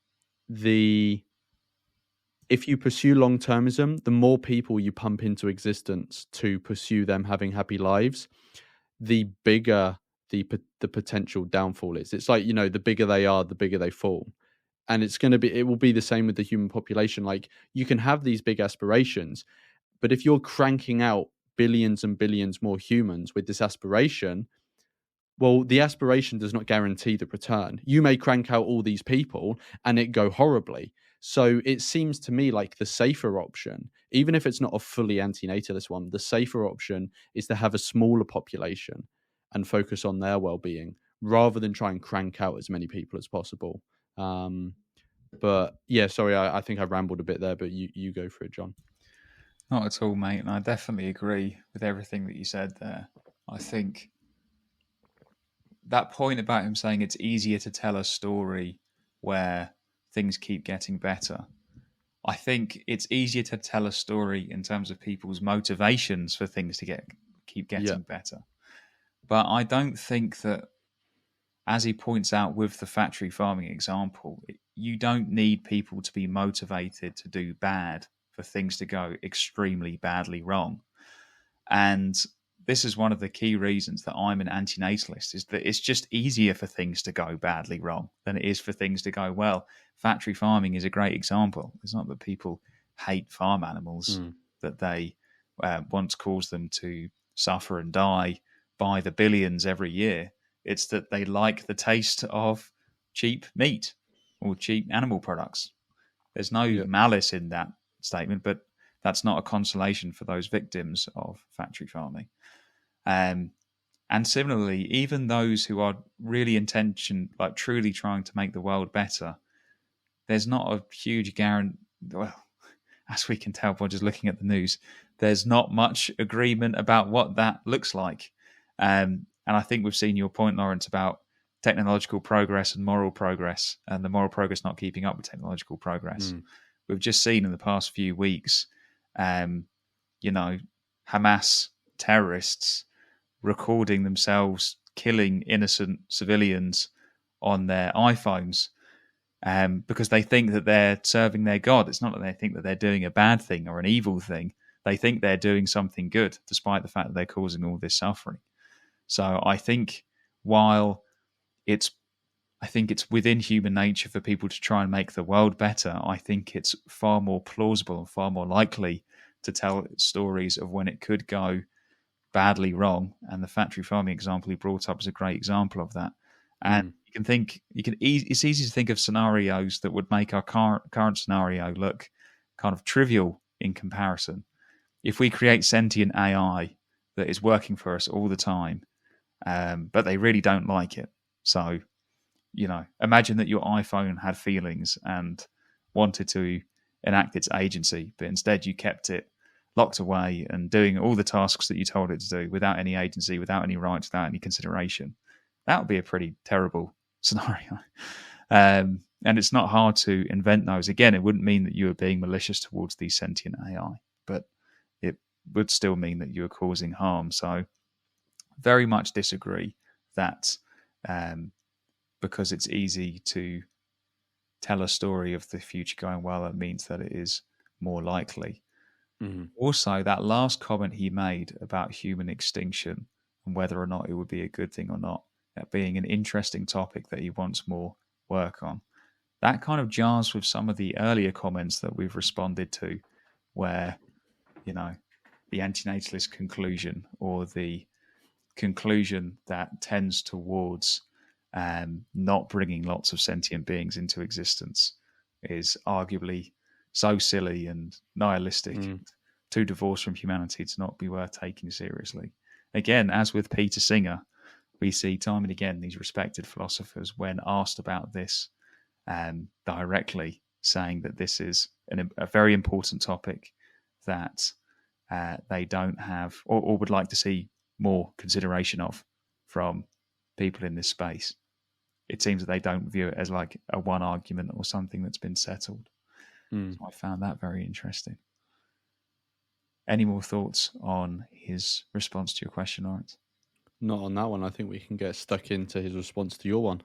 if you pursue long-termism, the more people you pump into existence to pursue them having happy lives, the bigger the potential downfall is. It's like, the bigger they are, the bigger they fall. And it will be the same with the human population. Like, you can have these big aspirations, but if you're cranking out billions and billions more humans with this aspiration, well, the aspiration does not guarantee the return. You may crank out all these people and it go horribly. So it seems to me like the safer option, even if it's not a fully antinatalist one, the safer option is to have a smaller population and focus on their well-being rather than try and crank out as many people as possible. But yeah, sorry, I think I rambled a bit there, but you go for it, John. Not at all, mate. And I definitely agree with everything that you said there. I think that point about him saying it's easier to tell a story where things keep getting better. I think it's easier to tell a story in terms of people's motivations for things to keep getting better. But I don't think that, as he points out with the factory farming example, you don't need people to be motivated to do bad for things to go extremely badly wrong. And this is one of the key reasons that I'm an antinatalist, is that it's just easier for things to go badly wrong than it is for things to go well. Factory farming is a great example. It's not that people hate farm animals, that they want to cause them to suffer and die by the billions every year. It's that they like the taste of cheap meat or cheap animal products. There's no malice in that statement, but that's not a consolation for those victims of factory farming. And similarly, even those who are really truly trying to make the world better, there's not a huge guarantee. Well, as we can tell by just looking at the news, there's not much agreement about what that looks like. And I think we've seen your point, Lawrence, about technological progress and moral progress, and the moral progress not keeping up with technological progress. We've just seen in the past few weeks, Hamas terrorists recording themselves killing innocent civilians on their iPhones because they think that they're serving their God. It's not that they think that they're doing a bad thing or an evil thing. They think they're doing something good, despite the fact that they're causing all this suffering. So I think while it's within human nature for people to try and make the world better, I think it's far more plausible and far more likely to tell stories of when it could go badly wrong. And the factory farming example he brought up is a great example of that. And it's easy to think of scenarios that would make our current scenario look kind of trivial in comparison. If we create sentient AI that is working for us all the time, but they really don't like it. So, imagine that your iPhone had feelings and wanted to enact its agency, but instead you kept it locked away and doing all the tasks that you told it to do without any agency, without any rights, without any consideration. That would be a pretty terrible scenario. And it's not hard to invent those. Again, it wouldn't mean that you were being malicious towards the sentient AI, but it would still mean that you were causing harm. So very much disagree that because it's easy to tell a story of the future going well, it means that it is more likely. Also, that last comment he made about human extinction and whether or not it would be a good thing or not, that being an interesting topic that he wants more work on, that kind of jars with some of the earlier comments that we've responded to, where, you know, the antinatalist conclusion, or the conclusion that tends towards not bringing lots of sentient beings into existence, is arguably so silly and nihilistic, too divorced from humanity to not be worth taking seriously. Again, as with Peter Singer, we see time and again these respected philosophers, when asked about this directly, saying that this is a very important topic that they don't have, or would like to see more consideration of from people in this space. It seems that they don't view it as like a one argument or something that's been settled. So I found that very interesting. Any more thoughts on his response to your question, Lawrence? Not on that one. I think we can get stuck into his response to your one.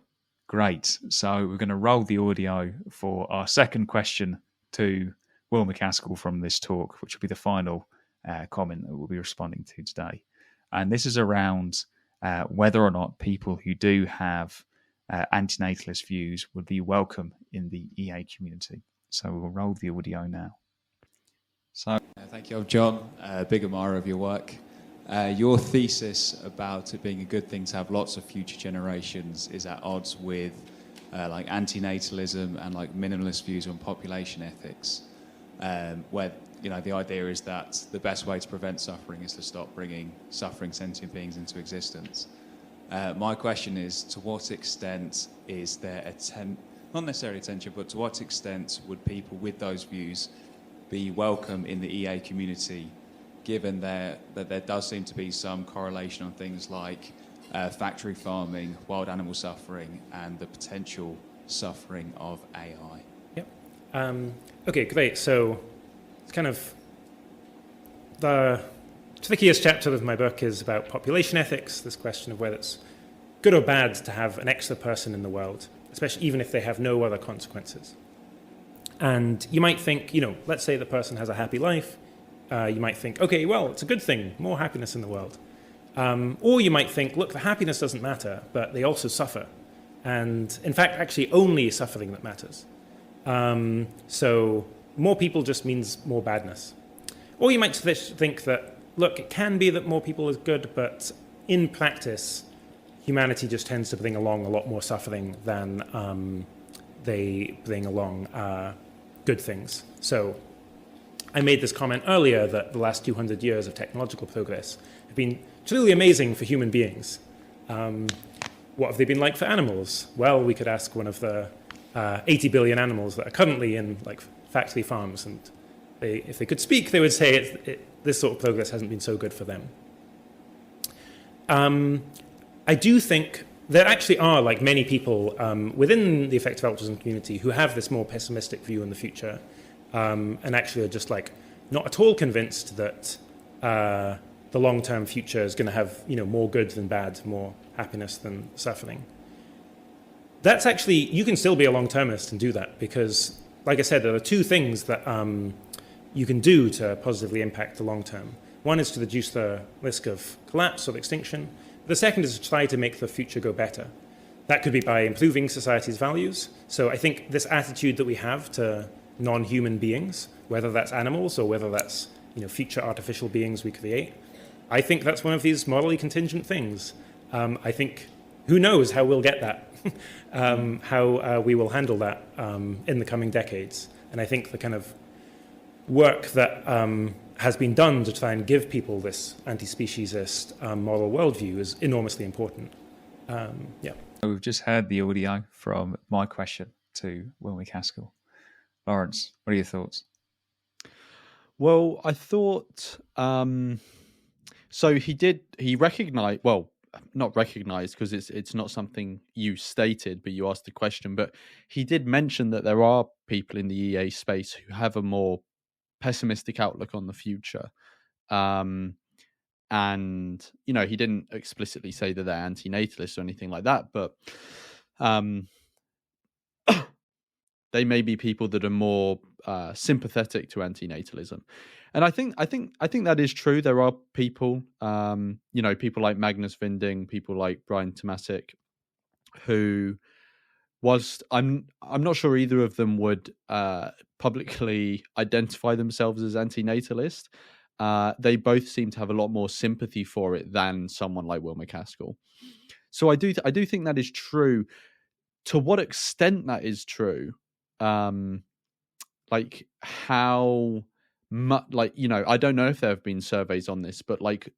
Great. So we're going to roll the audio for our second question to Will MacAskill from this talk, which will be the final comment that we'll be responding to today. And this is around whether or not people who do have antinatalist views would be welcome in the EA community. So we'll roll the audio now. So thank you, John. Big admirer of your work. Your thesis about it being a good thing to have lots of future generations is at odds with like antinatalism and like minimalist views on population ethics, where the idea is that the best way to prevent suffering is to stop bringing suffering sentient beings into existence. My question is, to what extent is there not necessarily attention, but to what extent would people with those views be welcome in the EA community, given that there does seem to be some correlation on things like factory farming, wild animal suffering, and the potential suffering of AI? Yep. Okay, great. So it's kind of the trickiest chapter of my book is about population ethics, this question of whether it's good or bad to have an extra person in the world, especially even if they have no other consequences. And you might think, let's say the person has a happy life. You might think, okay, well, it's a good thing, more happiness in the world. Or you might think, look, the happiness doesn't matter, but they also suffer. And in fact, actually only suffering that matters. So more people just means more badness. Or you might think that, look, it can be that more people is good, but in practice, humanity just tends to bring along a lot more suffering than they bring along good things. So I made this comment earlier that the last 200 years of technological progress have been truly amazing for human beings. What have they been like for animals? Well, we could ask one of the 80 billion animals that are currently in factory farms, and if they could speak, they would say this sort of progress hasn't been so good for them. I do think there actually are many people within the effective altruism community who have this more pessimistic view in the future, and actually are just not at all convinced that the long-term future is going to have more good than bad, more happiness than suffering. That's actually, you can still be a long-termist and do that, because like I said, there are two things that you can do to positively impact the long term. One is to reduce the risk of collapse or extinction. The second is to try to make the future go better. That could be by improving society's values. So I think this attitude that we have to non-human beings, whether that's animals or whether that's future artificial beings we create, I think that's one of these morally contingent things. I think, who knows how we'll get that, how we will handle that in the coming decades. And I think the kind of work that has been done to try and give people this anti-speciesist moral worldview is enormously important. We've just heard the audio from my question to Will MacAskill. Lawrence, what are your thoughts? Well, I thought, so he recognized, well, not recognized because it's not something you stated, but you asked the question, but he did mention that there are people in the EA space who have a more pessimistic outlook on the future. And, he didn't explicitly say that they're antinatalists or anything like that, but they may be people that are more sympathetic to antinatalism. And I think that is true. There are people, people like Magnus Vinding, people like Brian Tomasic, who, whilst I'm not sure either of them would publicly identify themselves as antinatalist, they both seem to have a lot more sympathy for it than someone like Will MacAskill. So I do think that is true. To what extent that is true, like how much, I don't know if there have been surveys on this, but like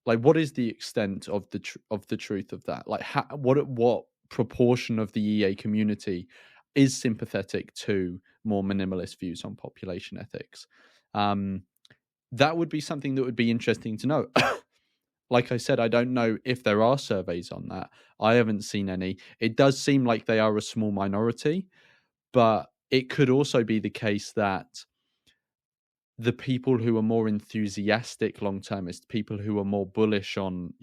what is the extent of the truth of that? Like what proportion of the EA community is sympathetic to more minimalist views on population ethics? That would be something that would be interesting to know. Like I said, I don't know if there are surveys on that. I haven't seen any. It does seem like they are a small minority, but it could also be the case that the people who are more enthusiastic long-termist, people who are more bullish on,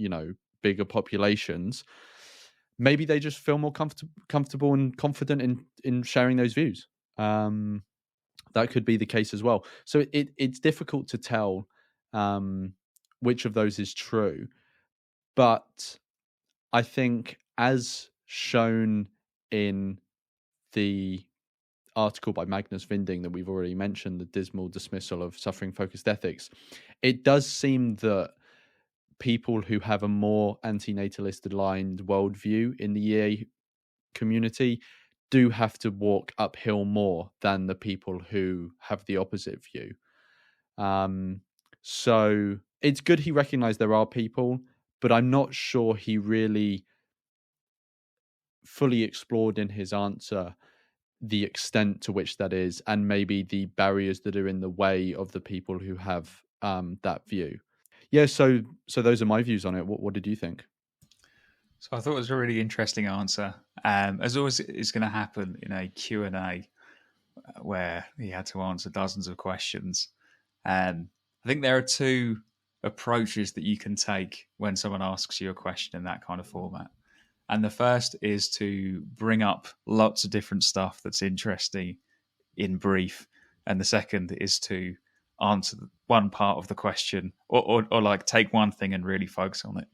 bigger populations, maybe they just feel more comfortable and confident in sharing those views. That could be the case as well. So it's difficult to tell which of those is true. But I think, as shown in the article by Magnus Vinding that we've already mentioned, the dismal dismissal of suffering-focused ethics, it does seem that people who have a more antinatalist-aligned worldview in the EA community do have to walk uphill more than the people who have the opposite view. So it's good he recognized there are people, but I'm not sure he really fully explored in his answer the extent to which that is, and maybe the barriers that are in the way of the people who have that view. Yeah, so those are my views on it. What did you think? So I thought it was a really interesting answer. As always is going to happen in a Q&A where he had to answer dozens of questions. I think there are two approaches that you can take when someone asks you a question in that kind of format. And the first is to bring up lots of different stuff that's interesting in brief. And the second is to answer one part of the question or like take one thing and really focus on it.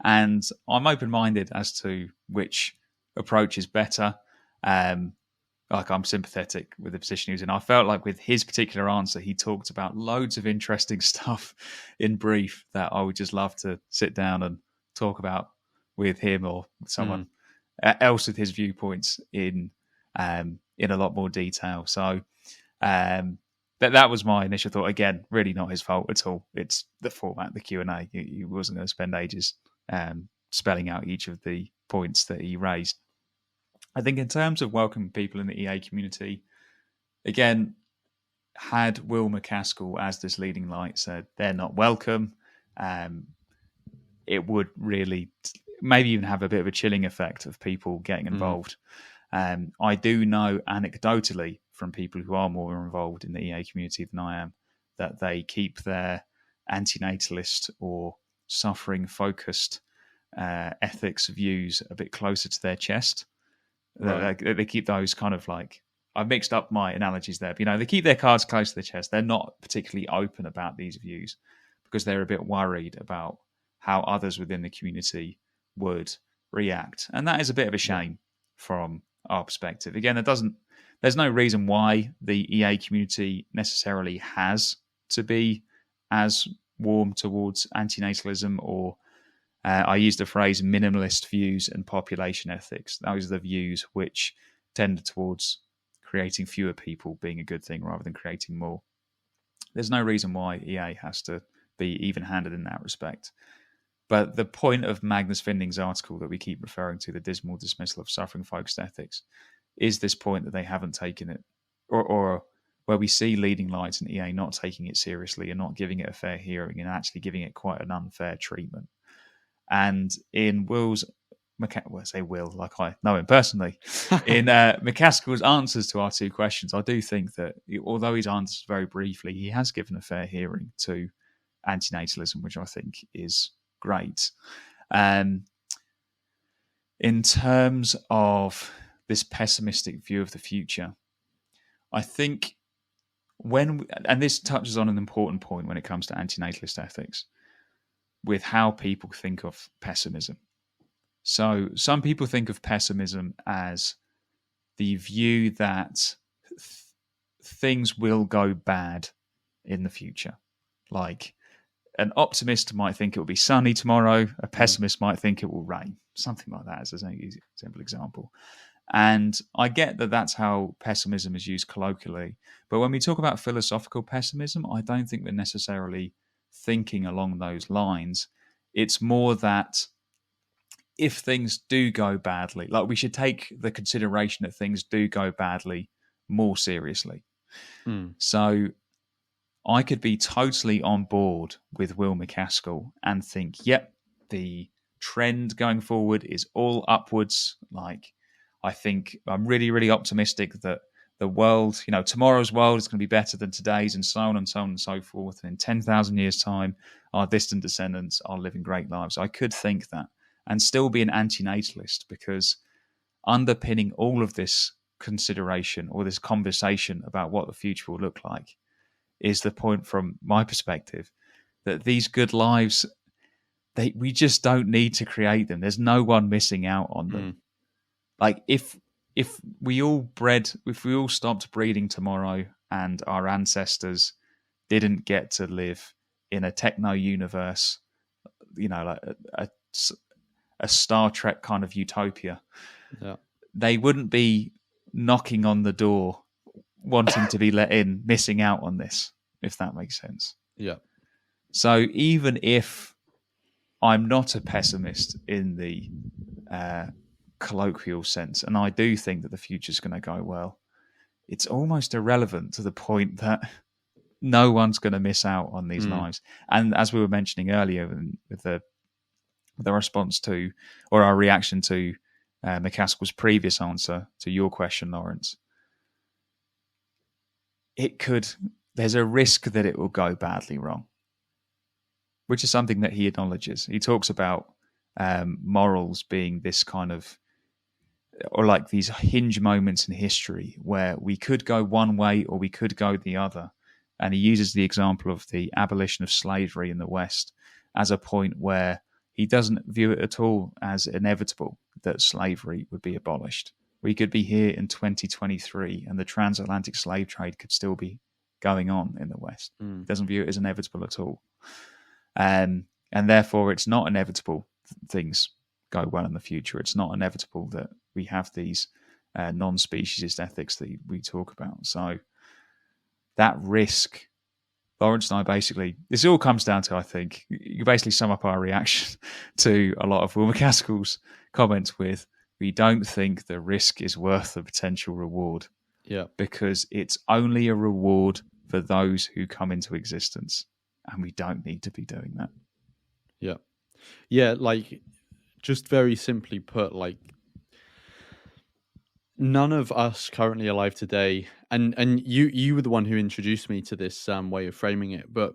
And I'm open-minded as to which approach is better. Like I'm sympathetic with the position he was in. I felt like with his particular answer, he talked about loads of interesting stuff in brief that I would just love to sit down and talk about with him or with someone else with his viewpoints in a lot more detail. So that was my initial thought. Again, really not his fault at all. It's the format, the Q&A. He wasn't going to spend ages spelling out each of the points that he raised. I think in terms of welcoming people in the EA community, again, had Will MacAskill as this leading light said they're not welcome, it would really maybe even have a bit of a chilling effect of people getting involved. I do know anecdotally from people who are more involved in the EA community than I am that they keep their antinatalist or suffering-focused ethics views a bit closer to their chest. Right. They keep those kind of like, I've mixed up my analogies there, but they keep their cards close to their chest. They're not particularly open about these views because they're a bit worried about how others within the community would react. And that is a bit of a shame from our perspective. Again, there's no reason why the EA community necessarily has to be as warm towards antinatalism or I used the phrase minimalist views and population ethics. Those are the views which tend towards creating fewer people being a good thing rather than creating more. There's no reason why EA has to be even-handed in that respect. But the point of Magnus Vinding's article that we keep referring to, the dismal dismissal of suffering-focused ethics, is this point that they haven't taken it, or where we see leading lights in EA not taking it seriously and not giving it a fair hearing and actually giving it quite an unfair treatment. And in I say Will, like I know him personally, in MacAskill's answers to our two questions, I do think that although he's answered very briefly, he has given a fair hearing to antinatalism, which I think is great. In terms of this pessimistic view of the future. I think and this touches on an important point when it comes to antinatalist ethics, with how people think of pessimism. So some people think of pessimism as the view that things will go bad in the future. Like, an optimist might think it will be sunny tomorrow, a pessimist might think it will rain, something like that, as a simple example. And I get that that's how pessimism is used colloquially. But when we talk about philosophical pessimism, I don't think we're necessarily thinking along those lines. It's more that if things do go badly, like, we should take the consideration that things do go badly more seriously. So I could be totally on board with Will MacAskill and think, yep, the trend going forward is all upwards. Like, I think I'm really, really optimistic that the world, tomorrow's world is going to be better than today's, and so on and so on and so forth. And in 10,000 years' time, our distant descendants are living great lives. I could think that and still be an antinatalist, because underpinning all of this consideration or this conversation about what the future will look like is the point, from my perspective, that these good lives, we just don't need to create them. There's no one missing out on them. Like, if we all stopped breeding tomorrow and our ancestors didn't get to live in a techno universe, like a Star Trek kind of utopia, they wouldn't be knocking on the door wanting to be let in, missing out on this, if that makes sense. Yeah. So even if I'm not a pessimist in the colloquial sense, and I do think that the future's going to go well, it's almost irrelevant to the point that no one's going to miss out on these lives. And as we were mentioning earlier, with the response to, or our reaction to MacAskill's previous answer to your question, Lawrence, there's a risk that it will go badly wrong, which is something that he acknowledges. He talks about morals being this kind of, or like these hinge moments in history where we could go one way or we could go the other. And he uses the example of the abolition of slavery in the West as a point where he doesn't view it at all as inevitable that slavery would be abolished. We could be here in 2023 and the transatlantic slave trade could still be going on in the West. He doesn't view it as inevitable at all. And therefore, it's not inevitable things go well in the future. It's not inevitable that we have these non-speciesist ethics that we talk about. So that risk, Lawrence and I basically, this all comes down to, I think, you basically sum up our reaction to a lot of Will MacAskill's comments with, we don't think the risk is worth the potential reward. Yeah. Because it's only a reward for those who come into existence. And we don't need to be doing that. Yeah. Yeah, like, just very simply put, like, none of us currently alive today, and you were the one who introduced me to this way of framing it, but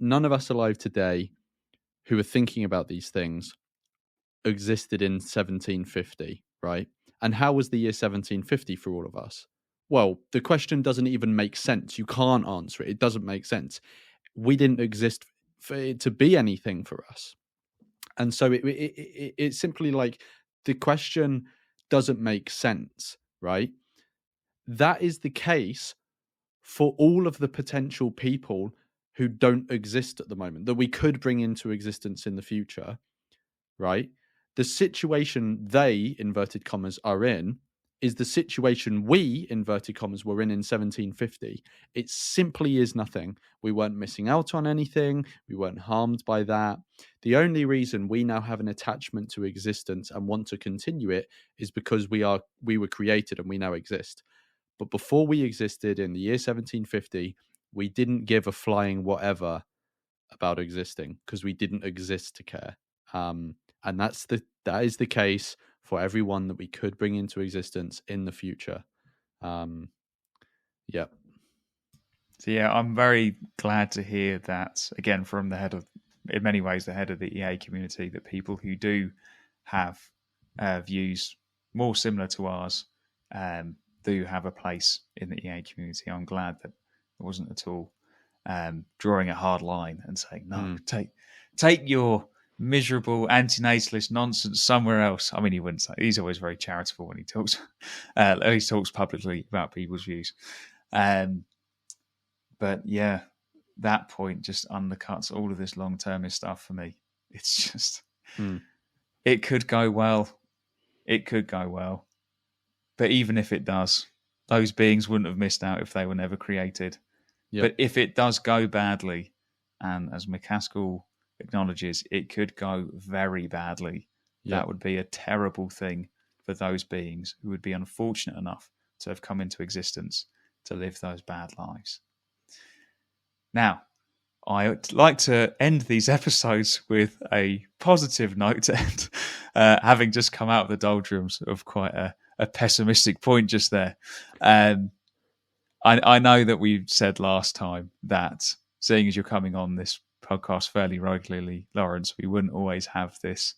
none of us alive today who are thinking about these things existed in 1750, right? And how was the year 1750 for all of us? Well, the question doesn't even make sense. You can't answer it. It doesn't make sense. We didn't exist for it to be anything for us. And so it's simply like, the question doesn't make sense, right? That is the case for all of the potential people who don't exist at the moment, that we could bring into existence in the future, right? The situation they, inverted commas, are in is the situation we, inverted commas, were in 1750. It simply is nothing. We weren't missing out on anything. We weren't harmed by that. The only reason we now have an attachment to existence and want to continue it is because we were created and we now exist. But before we existed in the year 1750, we didn't give a flying whatever about existing because we didn't exist to care. And that is the case for everyone that we could bring into existence in the future. Yeah. So yeah, I'm very glad to hear that, again, from the head of, in many ways, the head of the EA community, that people who do have views more similar to ours do have a place in the EA community. I'm glad that it wasn't at all drawing a hard line and saying, no, take your miserable antinatalist nonsense somewhere else. I mean, he wouldn't say. He's always very charitable when he talks. He talks publicly about people's views. But yeah, that point just undercuts all of this long-termist stuff for me. It's just, it could go well. It could go well. But even if it does, those beings wouldn't have missed out if they were never created. Yep. But if it does go badly, and as MacAskill acknowledges, it could go very badly, that would be a terrible thing for those beings who would be unfortunate enough to have come into existence to live those bad lives. Now, I'd like to end these episodes with a positive note to end, having just come out of the doldrums of quite a pessimistic point just there. I know that we said last time that, seeing as you're coming on this podcast fairly regularly, Lawrence, we wouldn't always have this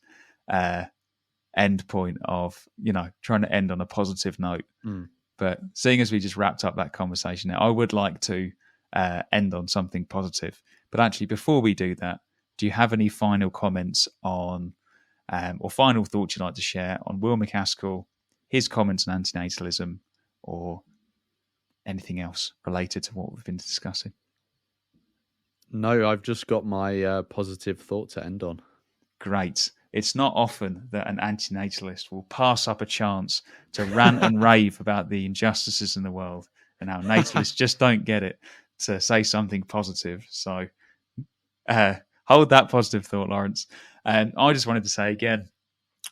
end point of, trying to end on a positive note. But seeing as we just wrapped up that conversation now, I would like to end on something positive. But actually, before we do that, do you have any final comments on, or final thoughts you'd like to share on Will MacAskill, his comments on antinatalism, or anything else related to what we've been discussing? No, I've just got my positive thought to end on. Great. It's not often that an antinatalist will pass up a chance to rant and rave about the injustices in the world, and how natalists just don't get it to say something positive. So hold that positive thought, Lawrence. And I just wanted to say again,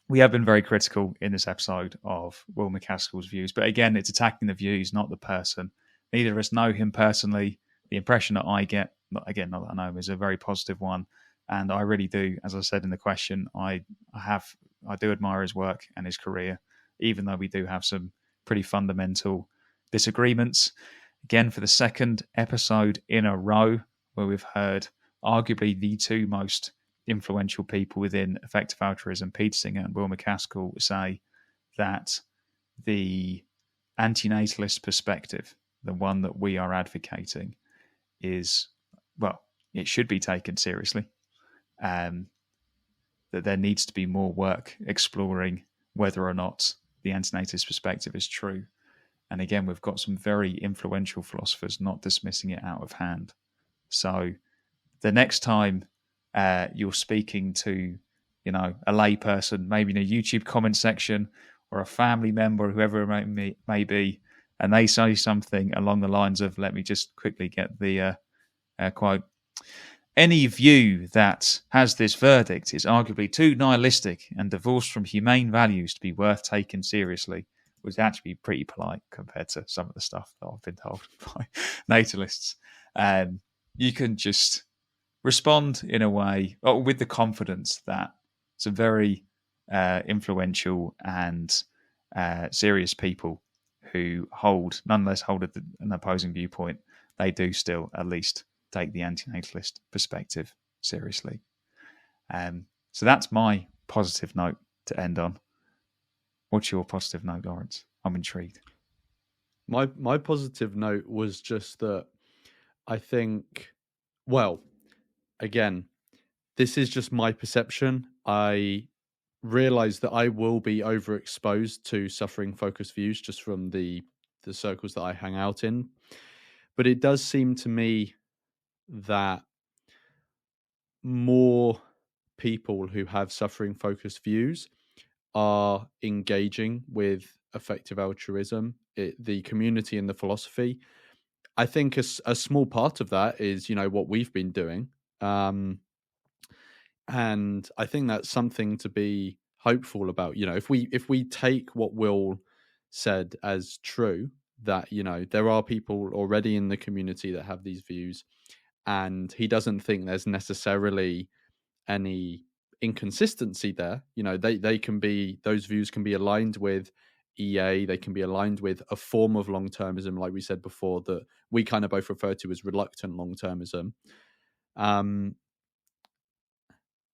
we have been very critical in this episode of Will MacAskill's views, but again, it's attacking the views, not the person. Neither of us know him personally. The impression that I get, not that I know him, is a very positive one. And I really do, as I said in the question, I do admire his work and his career, even though we do have some pretty fundamental disagreements. Again, for the second episode in a row, where we've heard arguably the two most influential people within Effective Altruism, Peter Singer and Will MacAskill, say that the antinatalist perspective, the one that we are advocating, is, well, it should be taken seriously. That there needs to be more work exploring whether or not the antinatalist perspective is true. And again, we've got some very influential philosophers not dismissing it out of hand. So the next time you're speaking to, a lay person, maybe in a YouTube comment section, or a family member, whoever it may be, and they say something along the lines of, let me just quickly get the quote, "Any view that has this verdict is arguably too nihilistic and divorced from humane values to be worth taken seriously," would actually be pretty polite compared to some of the stuff that I've been told by natalists. You can just respond in a way, or with the confidence that some very influential and serious people who nonetheless hold an opposing viewpoint, they do still at least take the antinatalist perspective seriously. So that's my positive note to end on. What's your positive note, Lawrence? I'm intrigued. My positive note was just that I think, well, again, this is just my perception. I realize that I will be overexposed to suffering-focused views just from the circles that I hang out in. But it does seem to me that more people who have suffering-focused views are engaging with effective altruism, the community and the philosophy. I think a small part of that is, what we've been doing. And I think that's something to be hopeful about. If we take what Will said as true, that, there are people already in the community that have these views, and he doesn't think there's necessarily any inconsistency there. They can be, those views can be aligned with EA, they can be aligned with a form of long-termism, like we said before, that we kind of both refer to as reluctant long-termism. And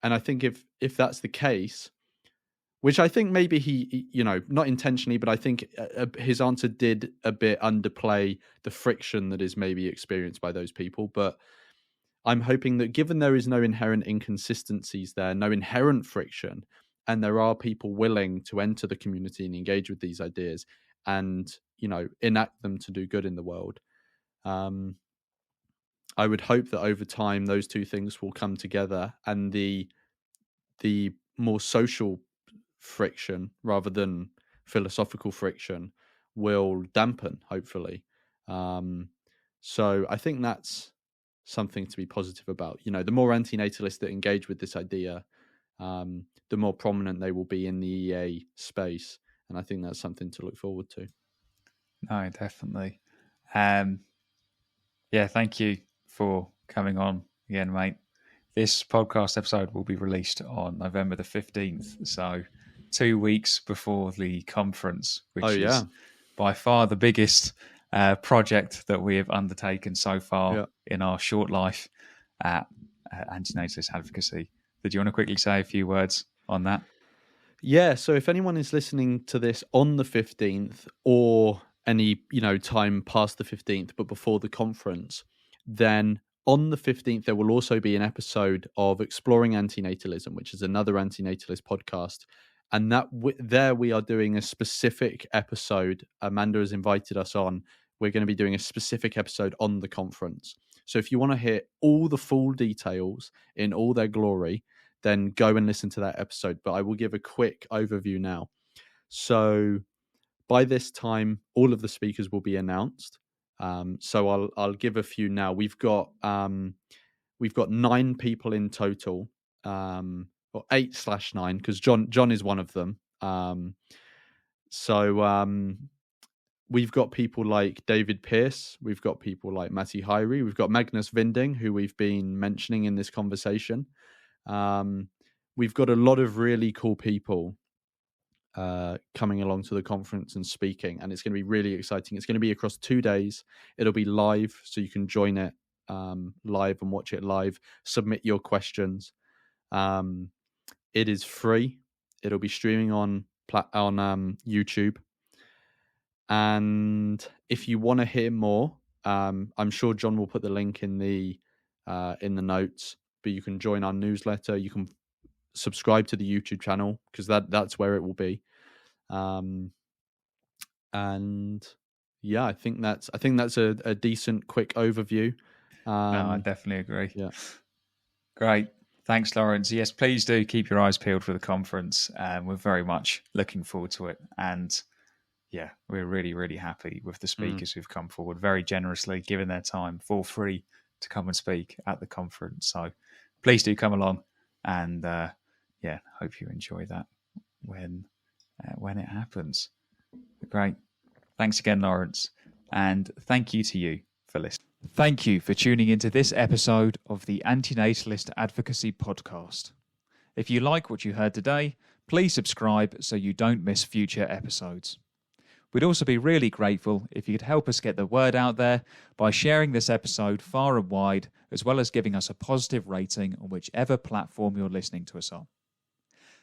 I think if that's the case, which I think maybe he, not intentionally, but I think his answer did a bit underplay the friction that is maybe experienced by those people. But I'm hoping that given there is no inherent inconsistencies there, no inherent friction, and there are people willing to enter the community and engage with these ideas and, enact them to do good in the world, I would hope that over time those two things will come together, and the more social friction rather than philosophical friction will dampen, hopefully. So I think that's something to be positive about. The more antinatalists that engage with this idea, the more prominent they will be in the EA space, and I think that's something to look forward to. No, definitely. Thank you for coming on again, mate. This podcast episode will be released on November the 15th, so 2 weeks before the conference, which is by far the biggest project that we have undertaken so far in our short life at Antinatalist Advocacy. Did you want to quickly say a few words on that? Yeah, so if anyone is listening to this on the 15th or any, time past the 15th, but before the conference, then on the 15th, there will also be an episode of Exploring Antinatalism, which is another antinatalist podcast. And there we are doing a specific episode. Amanda has invited us on. We're going to be doing a specific episode on the conference. So if you want to hear all the full details in all their glory, then go and listen to that episode. But I will give a quick overview now. So by this time, all of the speakers will be announced. So I'll give a few now. We've got 9 people in total, or 8/9, because John is one of them. We've got people like David Pearce. We've got people like Matti Hairi. We've got Magnus Vinding, who we've been mentioning in this conversation. We've got a lot of really cool people coming along to the conference and speaking, and it's going to be really exciting. It's going to be across 2 days. It'll be live, so you can join it live and watch it live. Submit your questions. It is free. It'll be streaming on YouTube. And if you want to hear more, I'm sure John will put the link in the notes. But you can join our newsletter. You can subscribe to the YouTube channel, because that's where it will be. And yeah, I think that's a decent quick overview. No, I definitely agree. Yeah. Great. Thanks, Lawrence. Yes, please do keep your eyes peeled for the conference. We're very much looking forward to it. And yeah, we're really, really happy with the speakers who've come forward very generously, given their time for free to come and speak at the conference. So please do come along, and hope you enjoy that when it happens. Great. Thanks again, Lawrence. And thank you to you for listening. Thank you for tuning into this episode of the Antinatalist Advocacy Podcast. If you like what you heard today, please subscribe so you don't miss future episodes. We'd also be really grateful if you could help us get the word out there by sharing this episode far and wide, as well as giving us a positive rating on whichever platform you're listening to us on.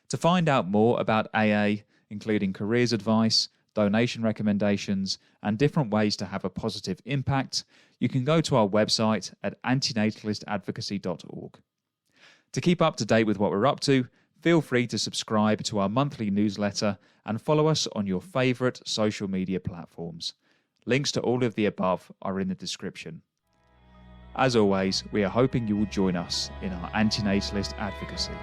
To find out more about AA, including careers advice, donation recommendations, and different ways to have a positive impact, you can go to our website at antinatalistadvocacy.org. To keep up to date with what we're up to, feel free to subscribe to our monthly newsletter and follow us on your favourite social media platforms. Links to all of the above are in the description. As always, we are hoping you will join us in our antinatalist advocacy.